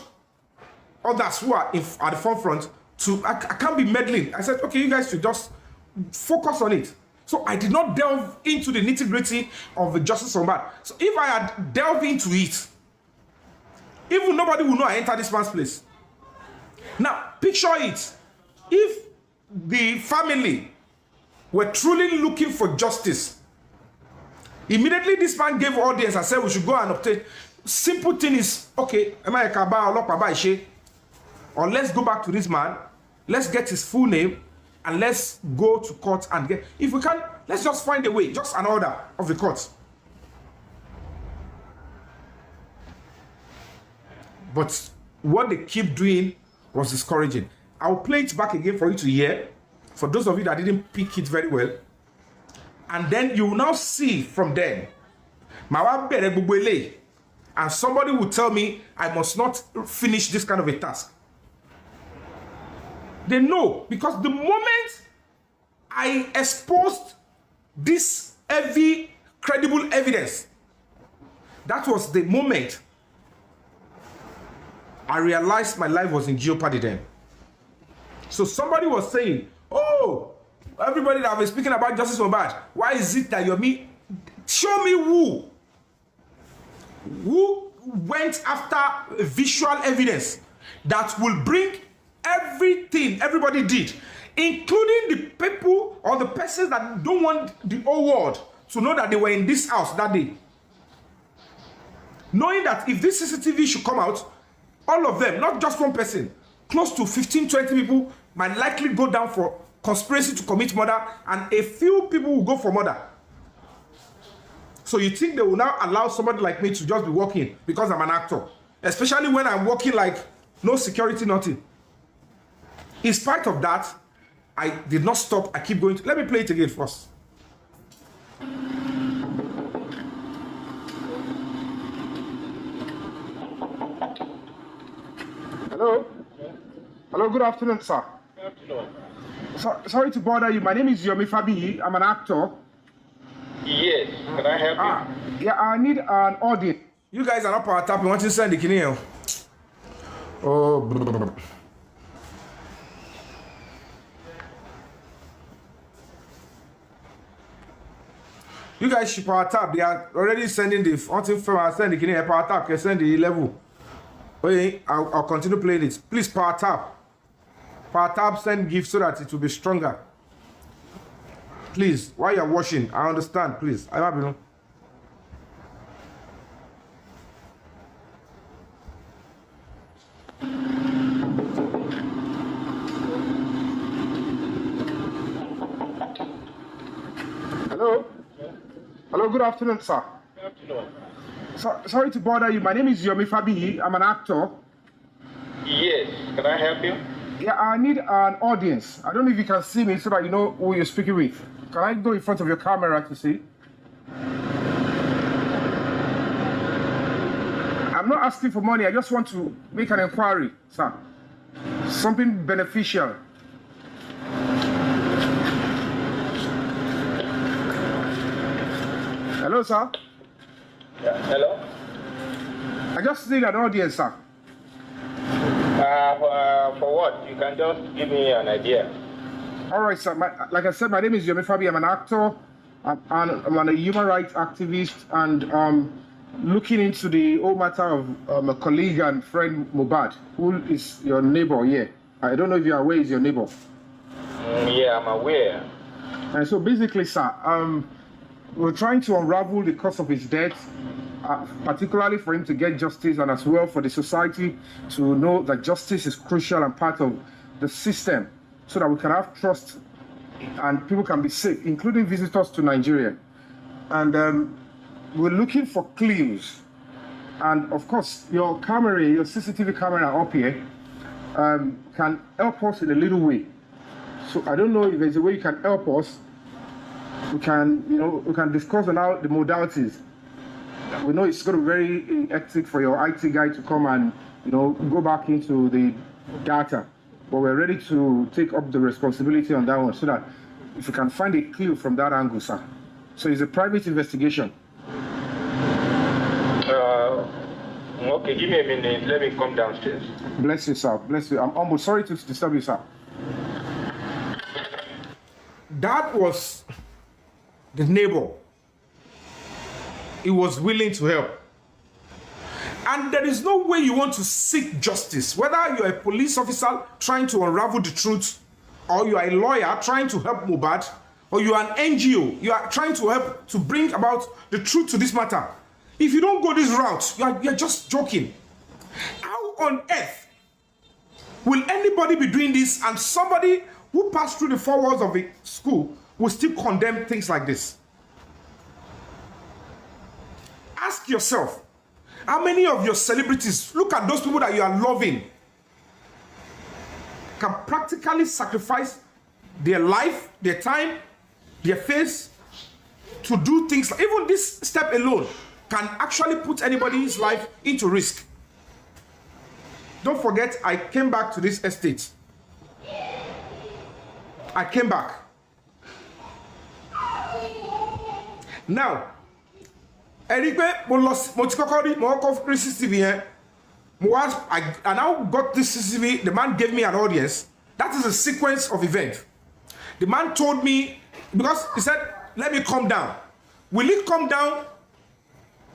others who are at the forefront to, I can't be meddling. I said, okay, you guys should just focus on it. So I did not delve into the nitty-gritty of the justice of Mohbad. So if I had delved into it, even nobody would know I entered this man's place. Now, picture it. If the family were truly looking for justice, immediately this man gave audience and said we should go and obtain. Simple thing is, okay, or let's go back to this man, let's get his full name, and let's go to court and get, if we can, let's just find a way, just an order of the court. But what they keep doing was discouraging. I'll play it back again for you to hear, for those of you that didn't pick it very well. And then you will now see from them, and somebody will tell me I must not finish this kind of a task. They know, because the moment I exposed this heavy, credible evidence, that was the moment I realized my life was in jeopardy then. So somebody was saying, oh, everybody that I've been speaking about justice for Mohbad, why is it that you're me? Show me who went after visual evidence that will bring everything everybody did, including the people or the persons that don't want the whole world to know that they were in this house that day. Knowing that if this CCTV should come out, all of them, not just one person, close to 15, 20 people might likely go down for conspiracy to commit murder, and a few people will go for murder. So you think they will now allow somebody like me to just be walking because I'm an actor? Especially when I'm walking like no security, nothing. In spite of that, I did not stop. I keep going. Let me play it again first. Hello? Hello, good afternoon, sir. Good afternoon. Sorry to bother you. My name is Yomi Fabiyi. I'm an actor. Yes, can I help you? Yeah, I need an audience. You guys are not power tapping. Want to send the kidney? Oh, you guys should power tap. They are already sending the wanting from send the kidney power tap. Can send the level. Okay, I'll continue playing it. Please power tap. Power tap, send gift so that it will be stronger. Please, while you're washing, I understand, please. I have you. Hello? Hello, good afternoon, sir. Good afternoon. Sorry to bother you. My name is Yomi Fabiyi. I'm an actor. Yes, can I help you? Yeah, I need an audience. I don't know if you can see me so that you know who you're speaking with. Can I go in front of your camera to see? I'm not asking for money. I just want to make an inquiry, sir. Something beneficial. Hello, sir. Yeah, hello? I just need an audience, sir. For what? You can just give me an idea. All right, sir. Like I said, my name is Yomi Fabi. I'm an actor. I'm a human rights activist, and looking into the whole matter of a colleague and friend Mohbad, who is your neighbor here. I don't know if you're aware he's your neighbor. Yeah, I'm aware. And so basically, sir, we're trying to unravel the cause of his death, particularly for him to get justice, and as well for the society to know that justice is crucial and part of the system, so that we can have trust and people can be safe, including visitors to Nigeria. And we're looking for clues. And of course, your camera, your CCTV camera up here, can help us in a little way. So I don't know if there's a way you can help us. We can discuss on how the modalities. We know it's going to be very hectic for your IT guy to come and, go back into the data. But we're ready to take up the responsibility on that one, so that if we can find a clue from that angle, sir. So it's a private investigation. Okay, give me a minute. Let me come downstairs. Bless you, sir. Bless you. I'm almost sorry to disturb you, sir. That was the neighbor. He was willing to help. And there is no way you want to seek justice, whether you're a police officer trying to unravel the truth, or you are a lawyer trying to help Mohbad, or you are an NGO, you are trying to help to bring about the truth to this matter. If you don't go this route, you're just joking. How on earth will anybody be doing this, and somebody who passed through the four walls of a school will still condemn things like this? Ask yourself, how many of your celebrities, look at those people that you are loving, can practically sacrifice their life, their time, their face to do things like, even this step alone can actually put anybody's life into risk. Don't forget, I came back to this estate. I came back. Now, Eripe, CCTV here. I now got this CCTV. The man gave me an audience. That is a sequence of events. The man told me, because he said, let me come down. Will he come down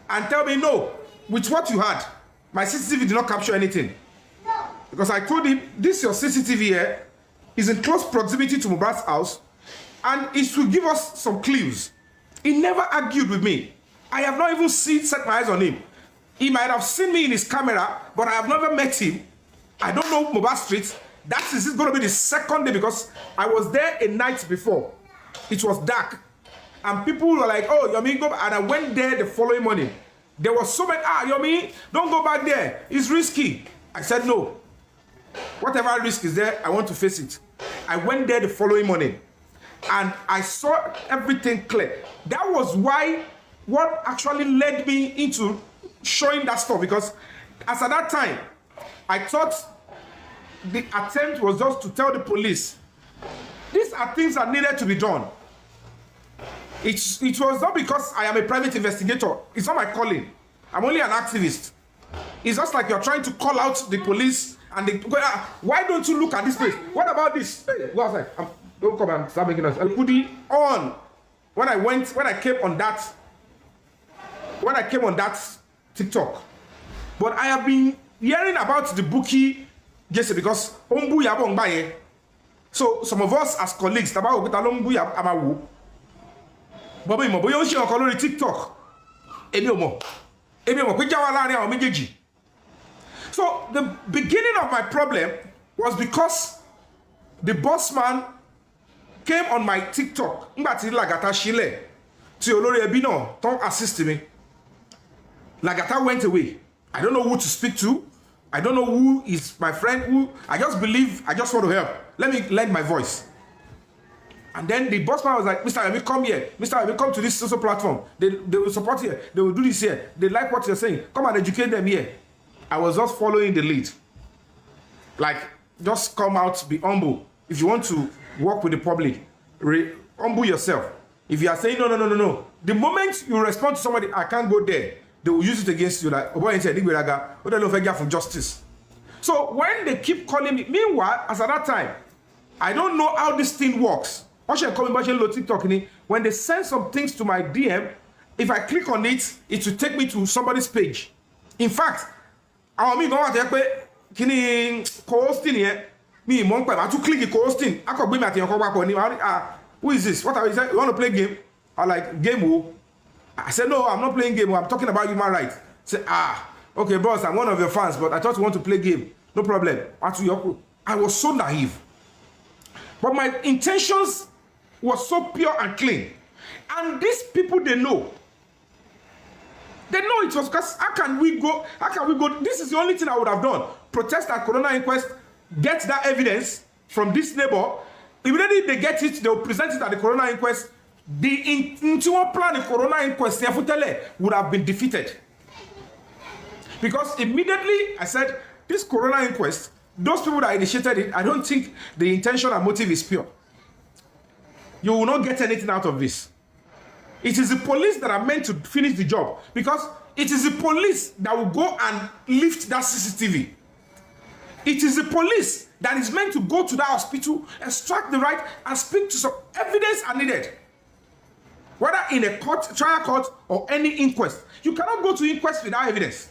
and tell me, no, with what you had, my CCTV did not capture anything? Because I told him, this your CCTV here is in close proximity to Mohbad's house, and it will give us some clues. He never argued with me. I have not even set my eyes on him. He might have seen me in his camera, but I have never met him. I don't know Mohbad Street. That is going to be the second day, because I was there a night before. It was dark. And people were like, oh, Yomi, go back. And I went there the following morning. There was so many, Yomi, don't go back there. It's risky. I said, no. Whatever risk is there, I want to face it. I went there the following morning. And I saw everything clear. That was why, what actually led me into showing that stuff, because as at that time, I thought the attempt was just to tell the police, these are things that needed to be done. It was not because I am a private investigator. It's not my calling. I'm only an activist. It's just like you're trying to call out the police and they go, why don't you look at this place? What about this? Hey, go outside. Don't come and start making us. I put it on. When I came on that TikTok. But I have been hearing about the bookie just because so some of us as colleagues, but TikTok. So the beginning of my problem was because the boss man came on my TikTok. Don't assist me. Lagata went away. I don't know who to speak to. I don't know who is my friend. I just believe I just want to help. Let me lend my voice. And then the boss man was like, Mr. Remy, come here. Mr. Remy, come to this social platform. They will support here. They will do this here. They like what you're saying. Come and educate them here. I was just following the lead. Like, just come out, be humble. If you want to work with the public, humble yourself. If you are saying, no. The moment you respond to somebody, I can't go there, they will use it against you. Like, from justice. So when they keep calling me, meanwhile, as at that time, I don't know how this thing works. When they send some things to my DM, if I click on it, it will take me to somebody's page. In fact, I mean, co-hosting here. Me, I to click co-hosting. I could be who is this? What are you saying? You want to play game? I like game. I said, no, I'm not playing game. I'm talking about human rights. Say, okay, boss, I'm one of your fans, but I thought you want to play game. No problem. I was so naive. But my intentions was so pure and clean. And these people, they know. They know it was because how can we go? This is the only thing I would have done. Protest at Corona inquest, get that evidence from this neighbor. Immediately they get it, they will present it at the Corona inquest. The initial plan in Corona inquest would have been defeated. Because immediately I said, this Corona inquest, those people that initiated it, I don't think the intention and motive is pure. You will not get anything out of this. It is the police that are meant to finish the job, because it is the police that will go and lift that CCTV. It is the police that is meant to go to that hospital, extract the right, and speak to some evidence are needed. Whether in a court, trial court, or any inquest. You cannot go to inquest without evidence.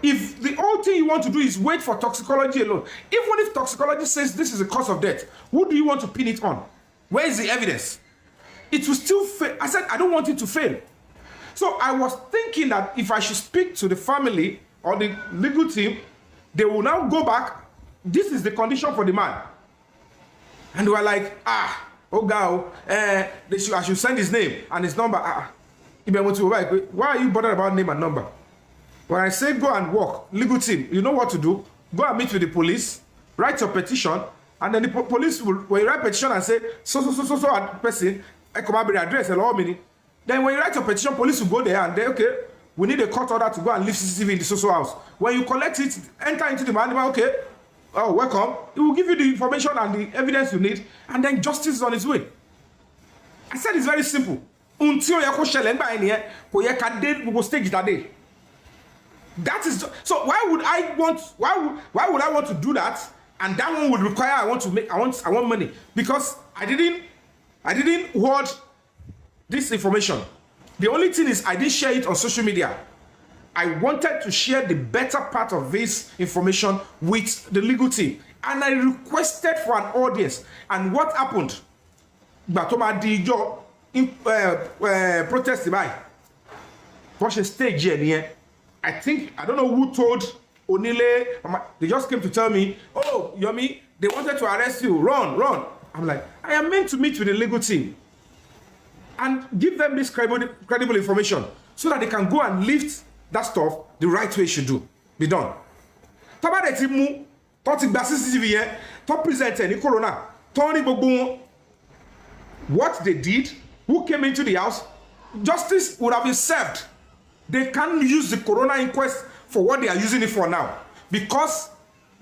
If the only thing you want to do is wait for toxicology alone, even if toxicology says this is the cause of death, who do you want to pin it on? Where is the evidence? It will still fail. I said, I don't want it to fail. So I was thinking that if I should speak to the family or the legal team, they will now go back. This is the condition for the man. And they were like, I should send his name and his number. Why are you bothered about name and number? When I say go and work, legal team, you know what to do. Go and meet with the police, write your petition, and then the police will, when you write petition and say, so person, I come up with the address, allow me. Then when you write your petition, police will go there and they, okay, we need a court order to go and leave CCTV in the social house. When you collect it, enter into the manual, okay, oh, welcome. It will give you the information and the evidence you need, and then justice is on its way. I said it's very simple. Until you stage that day. That is so. Why would I want to do that? And that one would require I want money, because I didn't hoard this information. The only thing is I didn't share it on social media. I wanted to share the better part of this information with the legal team, and I requested for an audience. And what happened? Batoma Dijo protest by watch a stage here. I think, I don't know who told Onile, they just came to tell me, oh, Yomi, they wanted to arrest you, run. I'm like, I am meant to meet with the legal team and give them this credible information so that they can go and lift that stuff the right way it should be done. Taba de ti mu, to ti gba CCTV yẹn, to present any corona, Tony gbogbo what they did, who came into the house, justice would have been served. They can't use the Corona inquest for what they are using it for now, because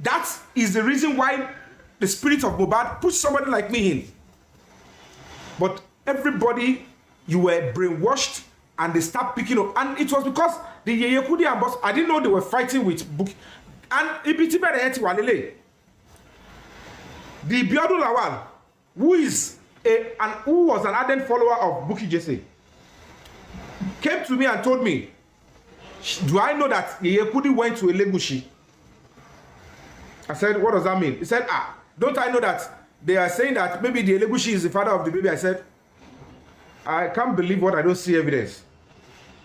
that is the reason why the spirit of Mohbad pushed somebody like me in. But everybody, you were brainwashed, and they start picking up. And it was because the Yeyekudi and boss, I didn't know they were fighting with Book. And the Biodun Lawal, who was an ardent follower of Bukky Jesse, came to me and told me, do I know that Yeyekudi went to Elegushi? I said, what does that mean? He said, don't I know that they are saying that maybe the Elegushi is the father of the baby? I said, I can't believe what I don't see evidence.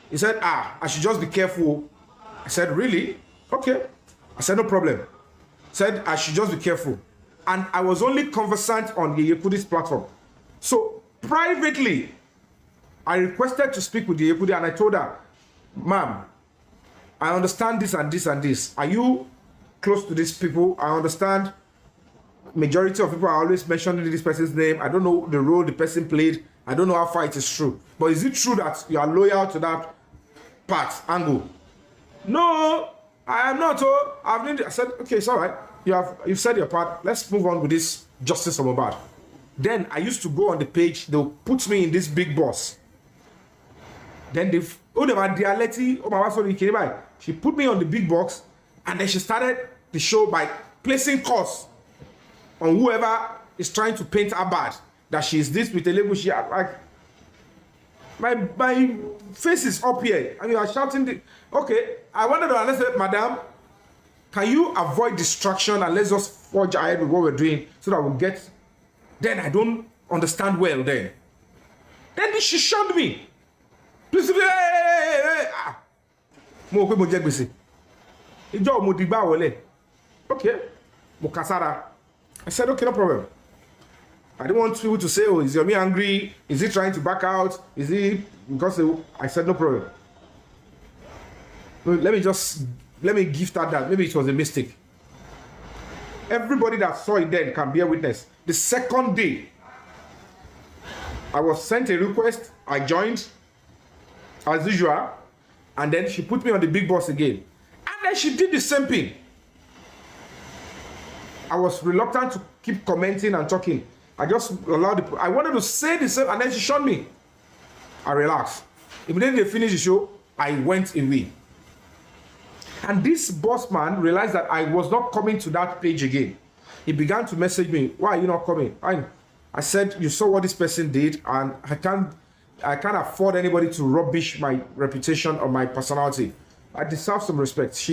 He said, I should just be careful. I said, really? Okay. I said, no problem. He said, I should just be careful. And I was only conversant on Yeyekudi's platform. So privately, I requested to speak with Yeyekudi, and I told her, ma'am, I understand this and this and this. Are you close to these people? I understand majority of people are always mentioning this person's name. I don't know the role the person played. I don't know how far it is true. But is it true that you are loyal to that part, angle? No, I am not. Oh, I said, okay, it's all right. You've said your part. Let's move on with this justice of Mohbad. Then I used to go on the page. They'll put me in this big boss. Then she put me on the big box, and then she started the show by placing calls on whoever is trying to paint her bad, that she is this with a label. She like my face is up here, and you are shouting. Okay, I wanted to understand, madam, can you avoid distraction and let's just forge ahead with what we're doing so that we'll get. Then I don't understand well. Then she shunned me. Please, okay, I said, okay, no problem. I don't want people to say, oh, is Yomi angry? Is he trying to back out? Is he because I said no problem. Let me gift that. Maybe it was a mistake. Everybody that saw it then can bear witness. The second day, I was sent a request. I joined as usual, and then she put me on the big boss again, and then she did the same thing. I was reluctant to keep commenting and talking. I just allowed I wanted to say the same, and then she shot me. I relaxed. Immediately they finished the show, I went away. And this boss man realized that I was not coming to that page again. He began to message me, why are you not coming? I said, you saw what this person did, and I can't afford anybody to rubbish my reputation or my personality. I deserve some respect.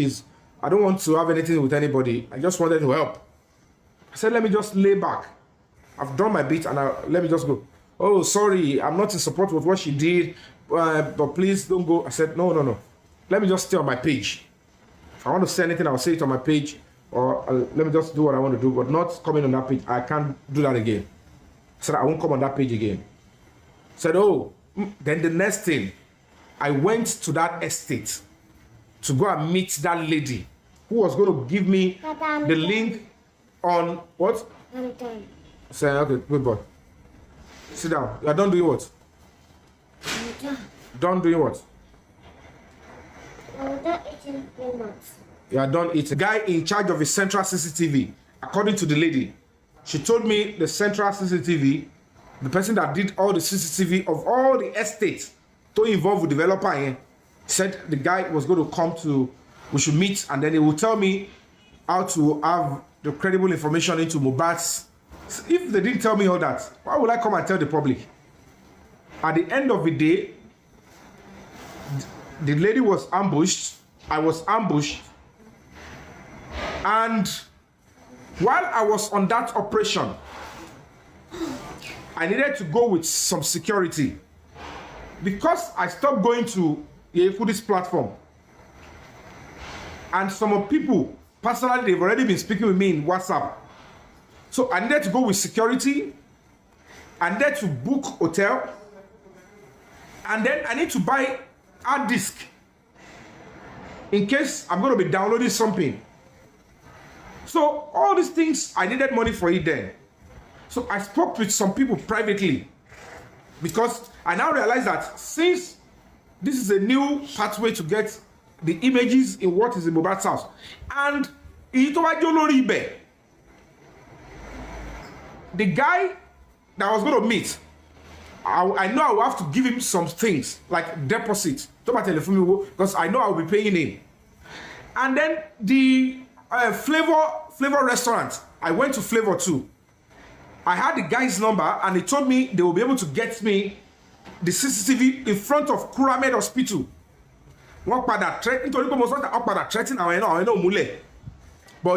I don't want to have anything with anybody. I just wanted to help. I said, let me just lay back. I've done my bit, and let me just go. Oh, sorry, I'm not in support with what she did, but please don't go. I said, no. Let me just stay on my page. If I want to say anything, I'll say it on my page, or let me just do what I want to do, but not coming on that page. I can't do that again. I said, I won't come on that page again. I said, oh, then the next thing, I went to that estate to go and meet that lady who was going to give me the link on what? Say, okay, good boy. Sit down. You are done doing what? Done doing what? You are done eating. Guy in charge of the central CCTV, according to the lady, she told me the central CCTV, the person that did all the CCTV of all the estates to involve with developer, said the guy was going to come to, we should meet, and then he will tell me how to have the credible information into Mohbad's. If they didn't tell me all that, why would I come and tell the public? At the end of the day, the lady was ambushed. I was ambushed. And while I was on that operation, I needed to go with some security. Because I stopped going to this platform. And some people, personally, they've already been speaking with me in WhatsApp. So I needed to go with security. I needed to book hotel. And then I need to buy hard disk in case I'm going to be downloading something. So all these things, I needed money for it then. So I spoke with some people privately, because I now realize that since this is a new pathway to get the images in what is in Mohbad's house, and the guy that I was going to meet, I know I will have to give him some things like deposit, because I know I will be paying him. And then the Flavor restaurant, I went to Flavor too. I had the guy's number, and he told me they will be able to get me the CCTV in front of Kuramed Hospital. But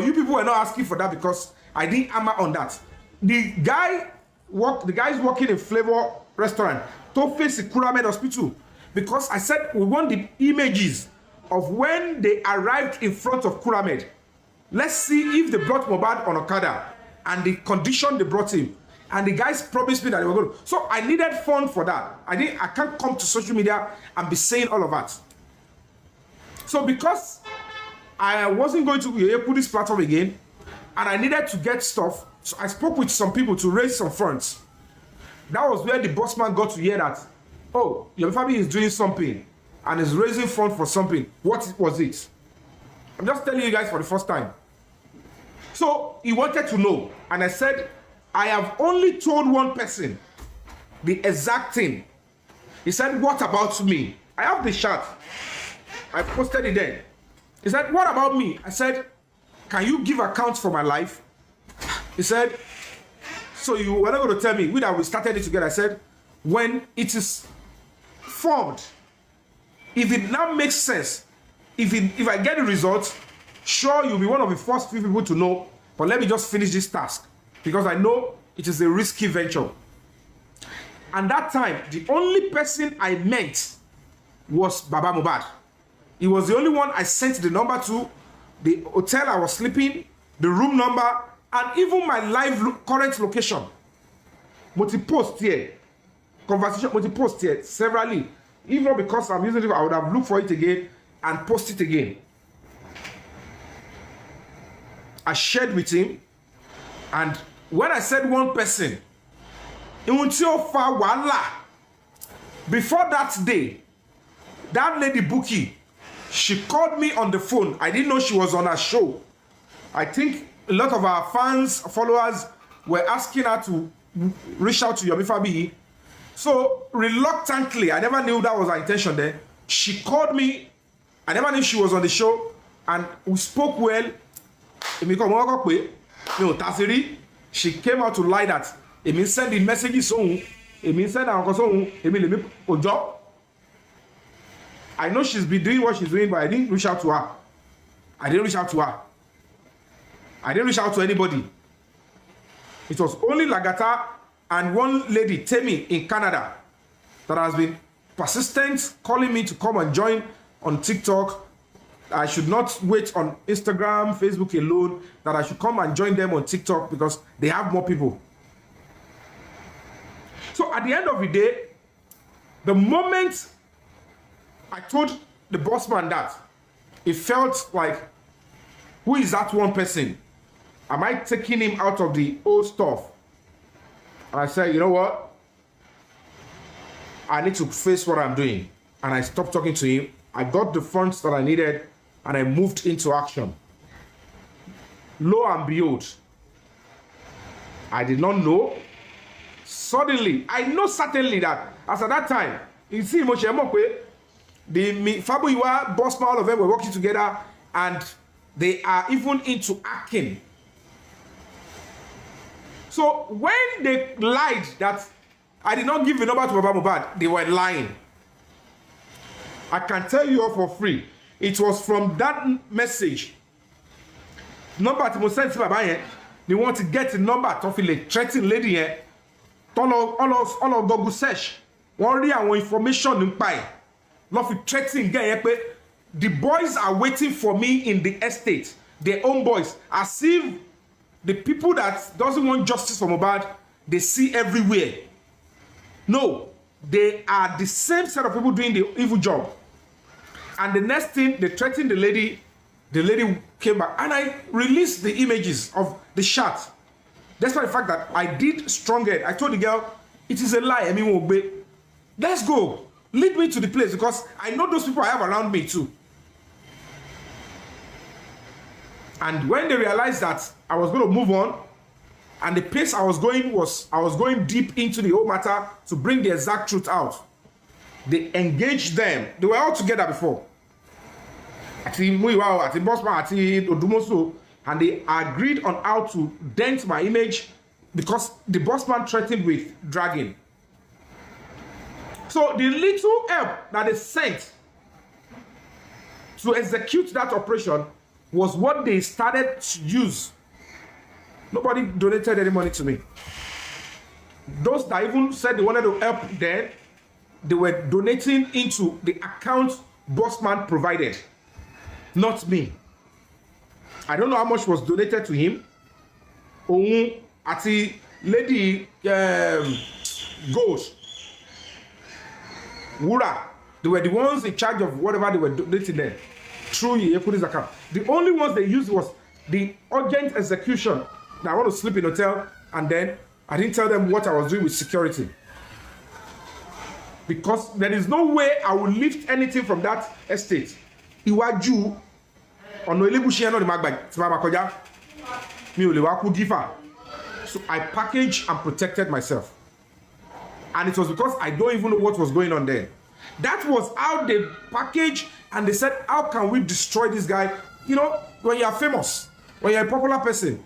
you people were not asking for that because I didn't hammer on that. The guys working in Flavor restaurant to face the Kuramed Hospital, because I said we want the images of when they arrived in front of Kuramed. Let's see if they brought Mohbad on Okada and the condition they brought him. And the guys promised me that they were going to. So I needed fund for that. I can't come to social media and be saying all of that. So because I wasn't going to put this platform again, and I needed to get stuff So I spoke with some people to raise some funds. That was where the boss man got to hear that, oh, your family is doing something and is raising funds for something. What was it? I'm just telling you guys for the first time. So he wanted to know, and I said, I have only told one person the exact thing. He said, what about me? I have the chat. I posted it then. He said, what about me? I said, can you give accounts for my life? He said, so you were not going to tell me we started it together. I said, when it is formed, if it now makes sense, if I get the results, sure, you'll be one of the first few people to know, but let me just finish this task because I know it is a risky venture. And that time, the only person I met was Baba Mohbad. He was the only one I sent the number to, the hotel I was sleeping, the room number, and even my live current location. Multi-post here. Conversation, multi-post here, severally. Even because I'm using it, I would have looked for it again and post it again. I shared with him, and when I said one person, before that day, that lady Buki, she called me on the phone. I didn't know she was on a show. I think a lot of our fans, followers were asking her to reach out to Yomi Fabiyi. So reluctantly, I never knew that was her intention there. She called me. I never knew she was on the show, and we spoke well. She came out to lie that it means sending messages on. It means sending on. I know she's been doing what she's doing, but I didn't reach out to her. I didn't reach out to her. I didn't reach out to anybody. It was only Lagata and one lady, Temi, in Canada, that has been persistent, calling me to come and join on TikTok. I should not wait on Instagram, Facebook alone, that I should come and join them on TikTok because they have more people. So at the end of the day, the moment I told the boss man that, it felt like, who is that one person? Am I taking him out of the old stuff? And I said, you know what? I need to face what I'm doing. And I stopped talking to him. I got the funds that I needed and I moved into action. Lo and behold, I did not know. Suddenly, I know certainly that as at that time, you see, the Fabuyiwa, Boss Man, all of them were working together and they are even into acting. So when they lied that I did not give the number to Baba Mohbad, they were lying. I can tell you all for free. It was from that message. Number to send to Baba, they want to get the number to the threatening lady here. All of Google search. One real information in pie. Not for threatening guy. The boys are waiting for me in the estate. Their own boys. As if the people that doesn't want justice for Mohbad, they see everywhere. No, they are the same set of people doing the evil job. And the next thing, they threatened the lady came back, and I released the images of the shot. Despite the fact that I did strong-head. I told the girl, it is a lie. I mean, let's go. Lead me to the place because I know those people I have around me too. And when they realized that I was going to move on, and the place I was going was, I was going deep into the whole matter to bring the exact truth out. They engaged them. They were all together before. And they agreed on how to dent my image because the boss man threatened with dragging. So the little help that they sent to execute that operation was what they started to use. Nobody donated any money to me. Those that even said they wanted to help them, they were donating into the account Bossman provided, not me. I don't know how much was donated to him. Ati lady Gold, Wura, they were the ones in charge of whatever they were donating there through Yekudi's account. The only ones they used was the urgent execution Now I want to sleep in a hotel, and then I didn't tell them what I was doing with security. Because there is no way I will lift anything from that estate. Iwaju ọ̀nà Elegushi ẹ̀nà ni màá gbà tí màá kọjá. Mi ò lè wá kú gífà. So I packaged and protected myself. And it was because I don't even know what was going on there. That was how they packaged, and they said, how can we destroy this guy? You know, when you are famous, when you're a popular person,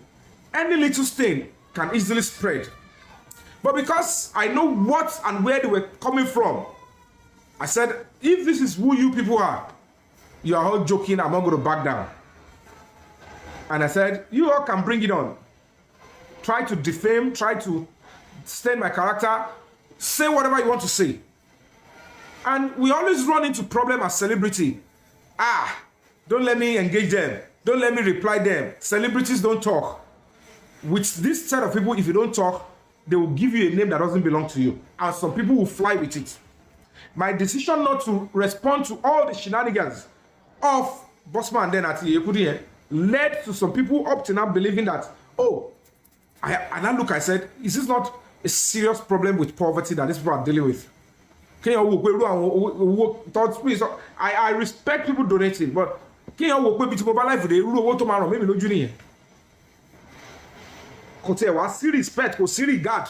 any little stain can easily spread. But because I know what and where they were coming from, I said, if this is who you people are, you are all joking, I'm not going to back down. And I said, you all can bring it on. Try to defame, try to stain my character, say whatever you want to say. And we always run into problem as celebrity. Don't let me engage them. Don't let me reply them. Celebrities don't talk. With this set of people, if you don't talk, they will give you a name that doesn't belong to you. And some people will fly with it. My decision not to respond to all the shenanigans of Bossman then at Yekudi led to some people up to now believing that, and I look, I said, is this not a serious problem with poverty that these people are dealing with? I respect people donating, but respect, regard.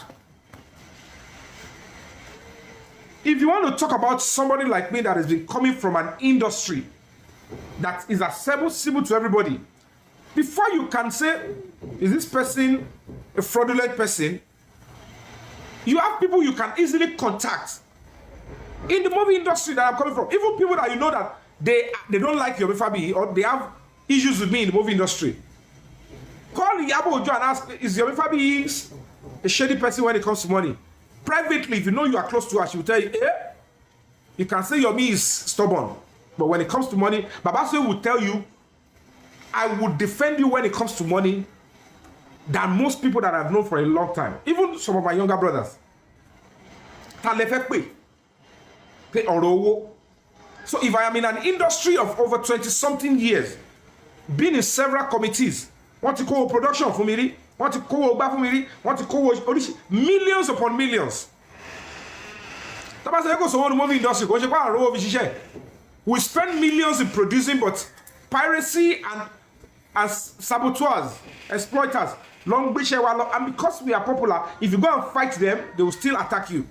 If you want to talk about somebody like me that has been coming from an industry that is accessible to everybody, before you can say, is this person a fraudulent person, you have people you can easily contact. In the movie industry that I'm coming from, even people that you know that they don't like your Fabi or they have issues with me in the movie industry, call Yabo Ojo and ask, is your Fabi a shady person when it comes to money? Privately, if you know you are close to her, she will tell you, you can say Yomi is stubborn, but when it comes to money, Babaswe will tell you, I would defend you when it comes to money than most people that I've known for a long time. Even some of my younger brothers. So if I am in an industry of over 20-something years, been in several committees, want to call production for me, want to call back for me, want to call millions upon millions. We spend millions in producing, but piracy and as saboteurs, exploiters, and because we are popular, if you go and fight them, they will still attack you.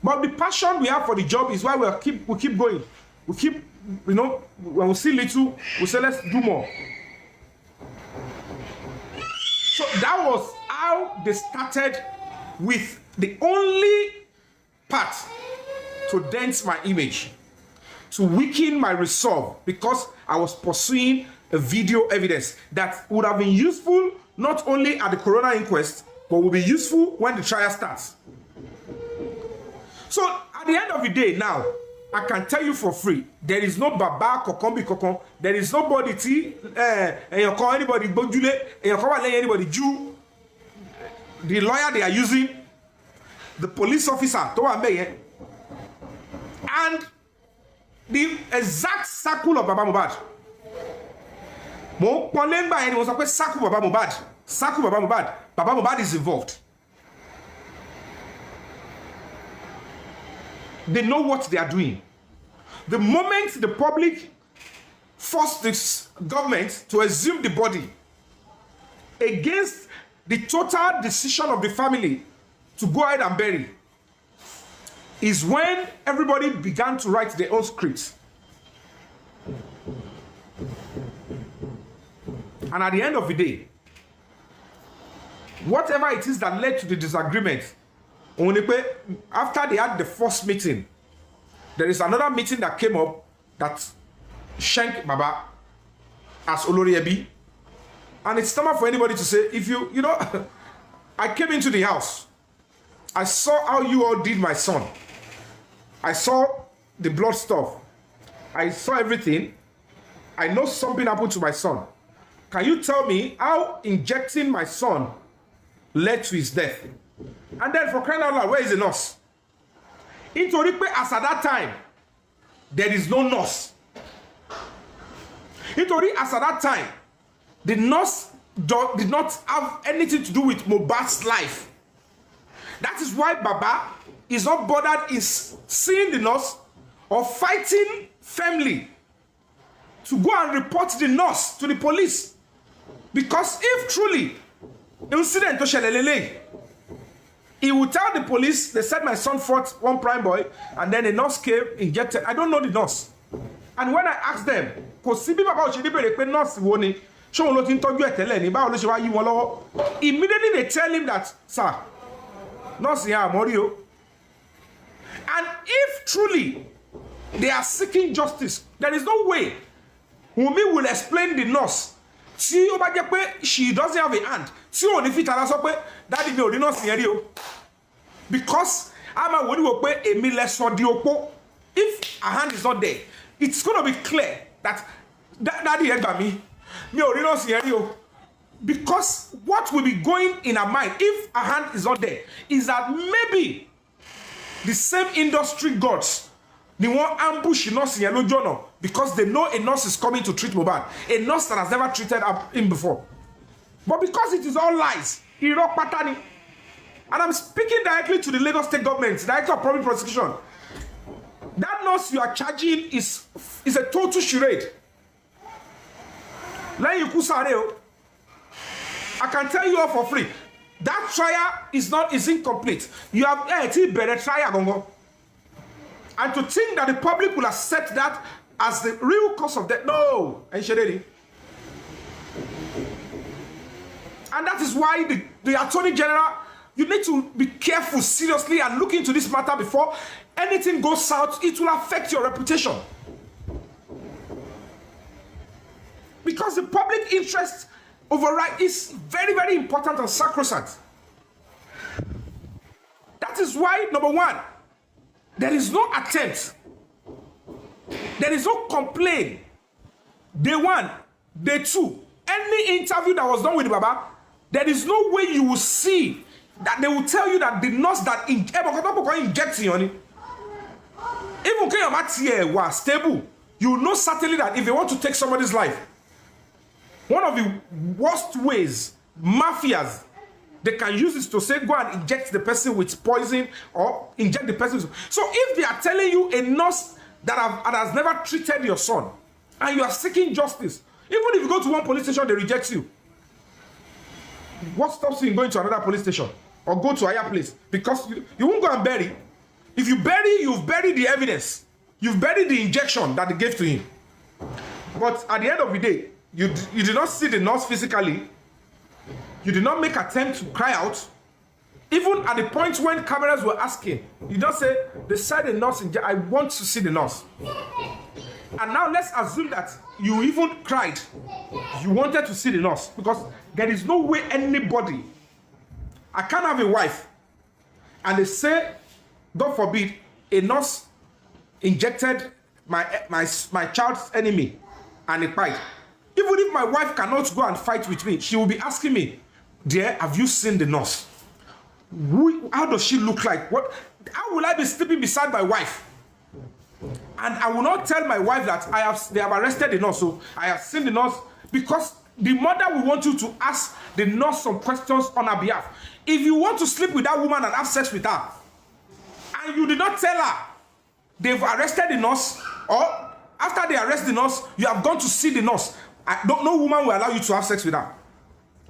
But the passion we have for the job is why we keep going. We keep, when we see little, we say let's do more. So that was how they started, with the only part to dent my image, to weaken my resolve, because I was pursuing a video evidence that would have been useful not only at the coroner inquest, but will be useful when the trial starts. So at the end of the day now, I can tell you for free, there is no Baba Kokombi Kokon, there is nobody anybody anybody Jew. The lawyer they are using, the police officer, and the exact circle of Baba Mohbad. Baba Mohbad is involved. They know what they are doing. The moment the public forced this government to assume the body against the total decision of the family to go ahead and bury, is when everybody began to write their own scripts. And at the end of the day, whatever it is that led to the disagreement, after they had the first meeting, there is another meeting that came up that shanked Baba as Olori Ebi. And it's normal for anybody to say, if you know, I came into the house, I saw how you all did my son. I saw the blood stuff. I saw everything. I know something happened to my son. Can you tell me how injecting my son led to his death? And then for crying out loud, where is the nurse? As at that time, there is no nurse. As at that time, the nurse did not have anything to do with Mohbad's life. That is why Baba is not bothered in seeing the nurse or fighting family to go and report the nurse to the police. Because if truly incident to Shelelele, he would tell the police, they said my son fought one prime boy, and then a nurse came, injected. I don't know the nurse. And when I asked them, immediately they tell him that, sir, nurse here, Morio. And if truly they are seeking justice, there is no way Wunmi will explain the nurse. She doesn't have a hand. She only fit daddy me nurse here. Because I'm a if a hand is not there, it's going to be clear that daddy had me. Because what will be going in our mind if a hand is not there is that maybe the same industry gods, they won't ambush a nurse in journal because they know a nurse is coming to treat Mohbad, a nurse that has never treated him before. But because it is all lies, and I'm speaking directly to the Lagos State government, Director of Public Prosecution, that nurse you are charging is a total charade. I can tell you all for free. That trial is incomplete. You have better trial. And to think that the public will accept that as the real cause of death, no. And that is why the Attorney General, you need to be careful, seriously, and look into this matter before anything goes south. It will affect your reputation. Because the public interest override is very, very important and sacrosanct. That is why, number one, there is no attempt. There is no complaint. Day one, day two, any interview that was done with Baba, there is no way you will see that they will tell you that the nurse that injects on it, even when your material was stable, you know certainly that if they want to take somebody's life, one of the worst ways mafias they can use is to say go and inject the person with poison or inject the person. So if they are telling you a nurse that has never treated your son and you are seeking justice, even if you go to one police station, they reject you. What stops you in going to another police station or go to a higher place? Because you won't go and bury. If you bury, you've buried the evidence. You've buried the injection that they gave to him. But at the end of the day, you did not see the nurse physically. You did not make attempt to cry out. Even at the point when cameras were asking, you don't say, they said the nurse, I want to see the nurse. And now let's assume that you even cried. You wanted to see the nurse. Because there is no way anybody, I can't have a wife. And they say, God forbid, a nurse injected my child's enemy and it died. Even if my wife cannot go and fight with me, she will be asking me, dear, have you seen the nurse? How does she look like? How will I be sleeping beside my wife? And I will not tell my wife that they have arrested the nurse, so I have seen the nurse, because the mother will want you to ask the nurse some questions on her behalf. If you want to sleep with that woman and have sex with her, and you did not tell her they've arrested the nurse, or after they arrest the nurse, you have gone to see the nurse, no woman will allow you to have sex with her.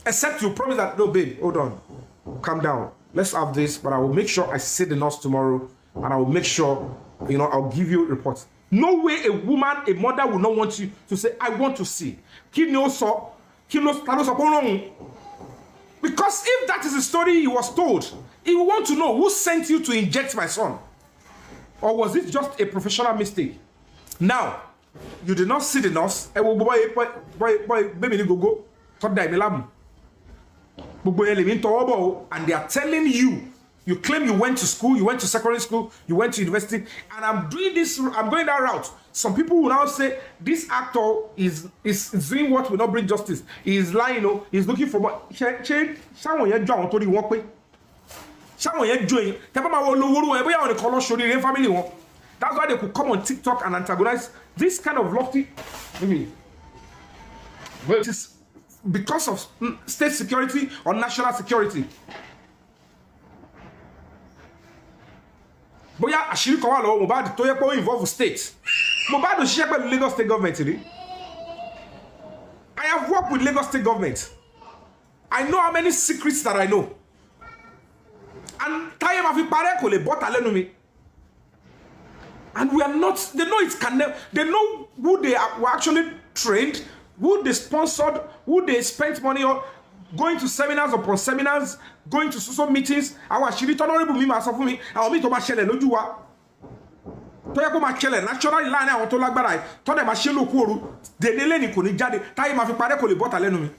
Except you promise that, no, babe, hold on, calm down. Let's have this, but I will make sure I see the nurse tomorrow, and I will make sure, I'll give you reports. No way a woman, a mother will not want you to say, I want to see. Because if that is the story he was told, he will want to know who sent you to inject my son. Or was it just a professional mistake? Now, you did not see the nurse. And they are telling you, you claim you went to school, you went to secondary school, you went to university, and I'm going that route. Some people will now say, this actor is doing what will not bring justice. He is lying, he's looking for more. That's why they could come on TikTok and antagonize this kind of lofty. It is because of state security or national security. Bóyá àṣírí kan wà lọ́wọ́ Mohbad tó yẹ pé ó involve state. Mohbad ò ṣiṣẹ́ pẹ̀lú Lagos state government rí. I have worked with Lagos state government. I know how many secrets that I know. And táyé máa fi parẹ́ kò lè bọ́ta lẹ́nu mi. And we are not, they know it can never, they know who they were actually trained, who they sponsored, who they spent money on, going to seminars upon seminars, going to social meetings. Àwọn àṣírí tọ́nọ́rẹ́bù mi máa sọ fún mi, àwọn míì tó máa ṣẹlẹ̀ lójú wa. Tó yẹ kó máa ṣẹlẹ̀ naturally láàrin àwọn tó lágbára ẹ̀, tó dẹ̀ máa ṣe lókù òru, dèdè lẹ́ni kò ní jáde, táyé máa fi parẹ́ kò lè bọ́ta lẹ́nu mi.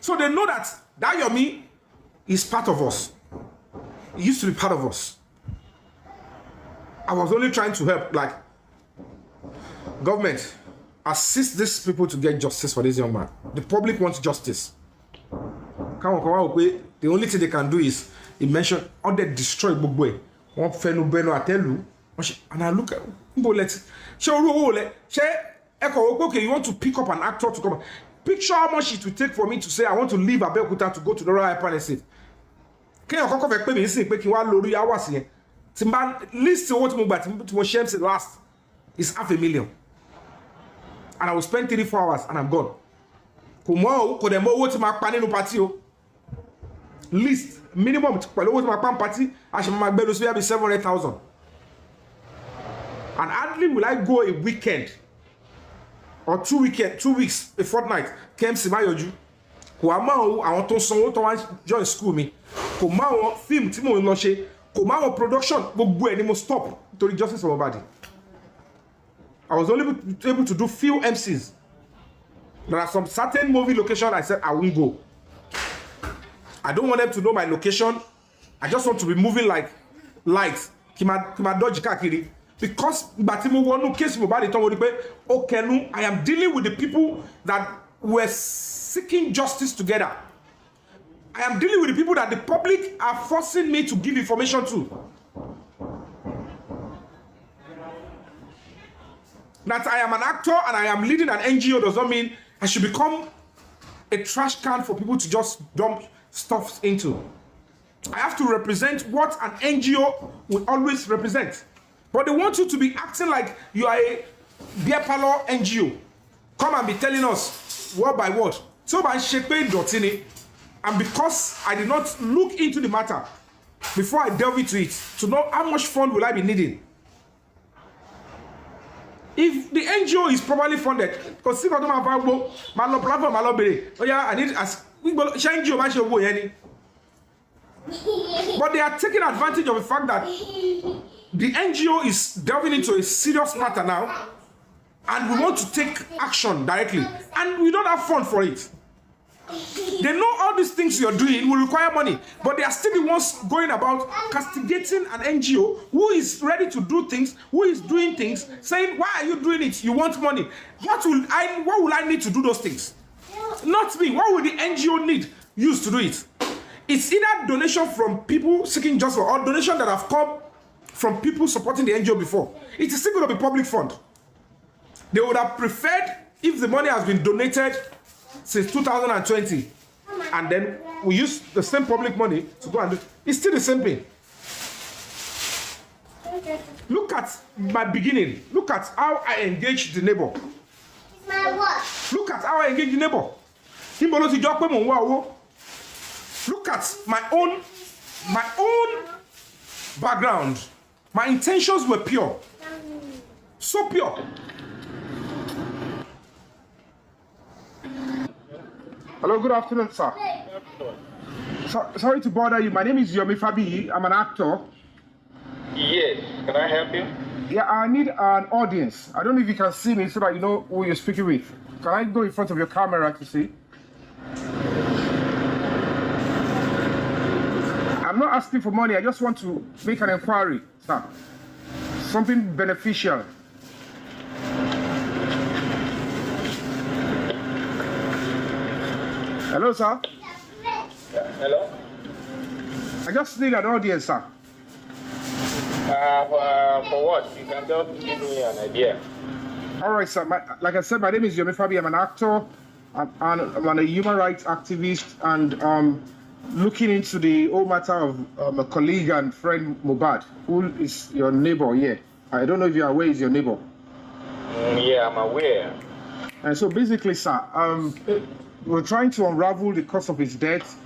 So they know that Yomi is part of us. He used to be part of us. I was only trying to help, like, government, assist these people to get justice for this young man. The public wants justice. The only thing they can do is, he mentioned, how they destroy Bugwe. One fellow Beno Atelu. And I look at, okay, you want to pick up an actor to come. Picture how much it will take for me to say, I want to leave Abeokuta to go to the Royal Palace. Can you come back and say, "Peki wa lori hours here"? Timba list what mo gba tí mo share last is $500,000, and I will spend 3-4 hours and I'm gone. Kò dẹ̀ mọ owó tí ma pa nínú party o. List minimum pẹ̀lú owó tí ma pa ní party, a ṣe ma gbé lọ sí bí 700,000. And hardly will I go a weekend or 2 weeks, a fortnight. KMC ma yọjú. Kò wá mọ́ àwọn tó sanwó tó wá join school mi. Kò má wọn film tí mo lọ ṣe, kò má wọn production, gbogbo ẹ̀ ni mo stop torí justice for Mohbad. I was only able to do few MCs. There are some certain movie locations I said I won't go. I don't want them to know my location. I just want to be moving like light. Kí ma dodge káàkiri. Because ìgbà tí mo wọnú case Mohbad tán mo rí pé okay, I am dealing with the people that were seeking justice together. I am dealing with the people that the public are forcing me to give information to. That I am an actor and I am leading an NGO does not mean I should become a trash can for people to just dump stuff into. I have to represent what an NGO will always represent. But they want you to be acting like you are a beer parlor NGO. Come and be telling us word by word. So by shaping dotini. And because I did not look into the matter before I delve into it to know how much fund will I be needing. If the NGO is properly funded, because I need as NGO. But they are taking advantage of the fact that the NGO is delving into a serious matter now, and we want to take action directly, and we don't have fund for it. They know all these things you're doing will require money, but they are still the ones going about castigating an NGO who is ready to do things, who is doing things, saying, why are you doing it? You want money. What will I need to do those things? Not me. What will the NGO need use to do it? It's either donation from people seeking justice or donation that have come from people supporting the NGO before. It is still going to be public fund. They would have preferred if the money has been donated since 2020, and then we use the same public money to go and do it. It's still the same thing. Look at my beginning. Look at how I engaged the neighbor. Look at how I engaged the neighbor. Look at my own background. My intentions were pure. So pure. Hello, good afternoon, sir. Sorry to bother you. My name is Yomi Fabi. I'm an actor. Yes. Can I help you? Yeah, I need an audience. I don't know if you can see me so that you know who you're speaking with. Can I go in front of your camera to see? I'm not asking for money. I just want to make an inquiry, sir. Something beneficial. Hello, sir. Yeah, hello? I just need an audience, sir. For what? You can just give me an idea. All right, sir. Like I said, my name is Yomi Fabi. I'm an actor. I'm a human rights activist, and looking into the whole matter of a colleague and friend Mohbad, who is your neighbor here. I don't know if you're aware he's your neighbor. Yeah, I'm aware. And so basically, sir, we're trying to unravel the cause of his death,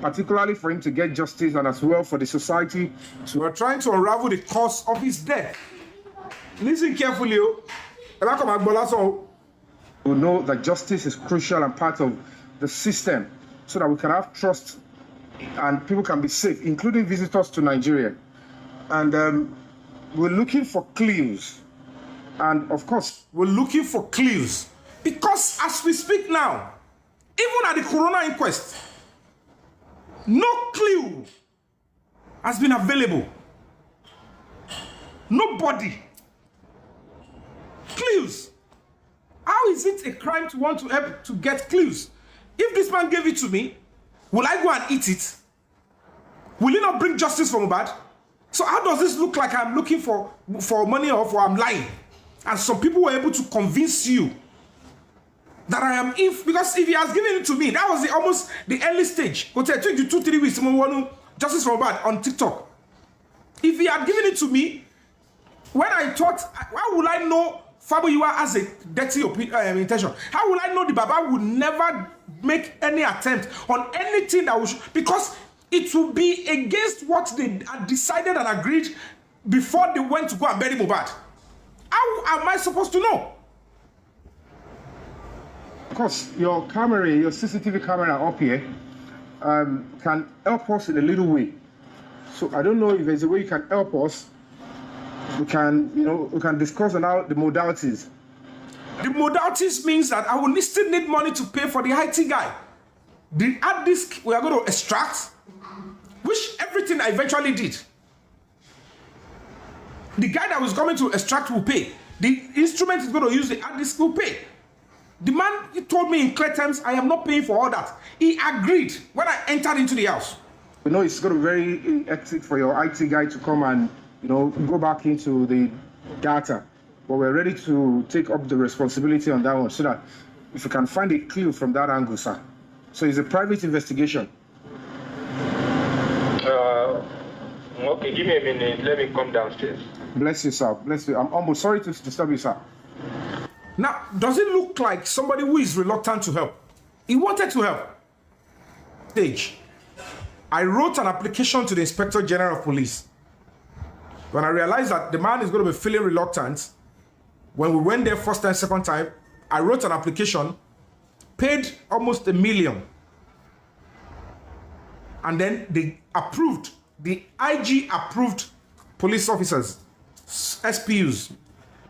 particularly for him to get justice and as well for the society. So we're trying to unravel the cause of his death. Listen carefully. We know that justice is crucial and part of the system so that we can have trust and people can be safe, including visitors to Nigeria. And we're looking for clues. And of course, we're looking for clues. Because as we speak now, even at the Corona inquest, no clue has been available. Nobody. Clues. How is it a crime to want to help to get clues? If this man gave it to me, will I go and eat it? Will it not bring justice for Mohbad? So how does this look like I'm looking for money or I'm lying? And some people were able to convince you that I am because if he has given it to me, that was almost the early stage. But it took you 2-3 weeks to justice for Mohbad on TikTok. If he had given it to me, when I thought, how would I know Faboyiwa has a dirty intention? How will I know the Baba would never make any attempt on anything that would, because it will be against what they had decided and agreed before they went to go and bury Mohbad. How am I supposed to know? of course, your CCTV camera up here can help us in a little way. So I don't know if there's a way you can help us. We can discuss on how the modalities. The modalities means that I will still need money to pay for the IT guy. The hard disk we are going to extract, which everything I eventually did. The guy that was coming to extract will pay. The instrument is going to use the hard disk will pay. The man, he told me in clear terms, I am not paying for all that. He agreed when I entered into the house. We know it's going to be very hectic for your IT guy to come and go back into the data, but we're ready to take up the responsibility on that one so that if we can find a clue from that angle, sir. So it's a private investigation. Okay, give me a minute. Let me come downstairs. Bless you, sir. Bless you. I'm humble. Sorry to disturb you, sir. Now, does it look like somebody who is reluctant to help? He wanted to help. Stage. I wrote an application to the Inspector General of Police. When I realized that the man is going to be feeling reluctant, when we went there first time, second time, I wrote an application, paid almost $1 million. And then they approved, the IG approved police officers, SPUs,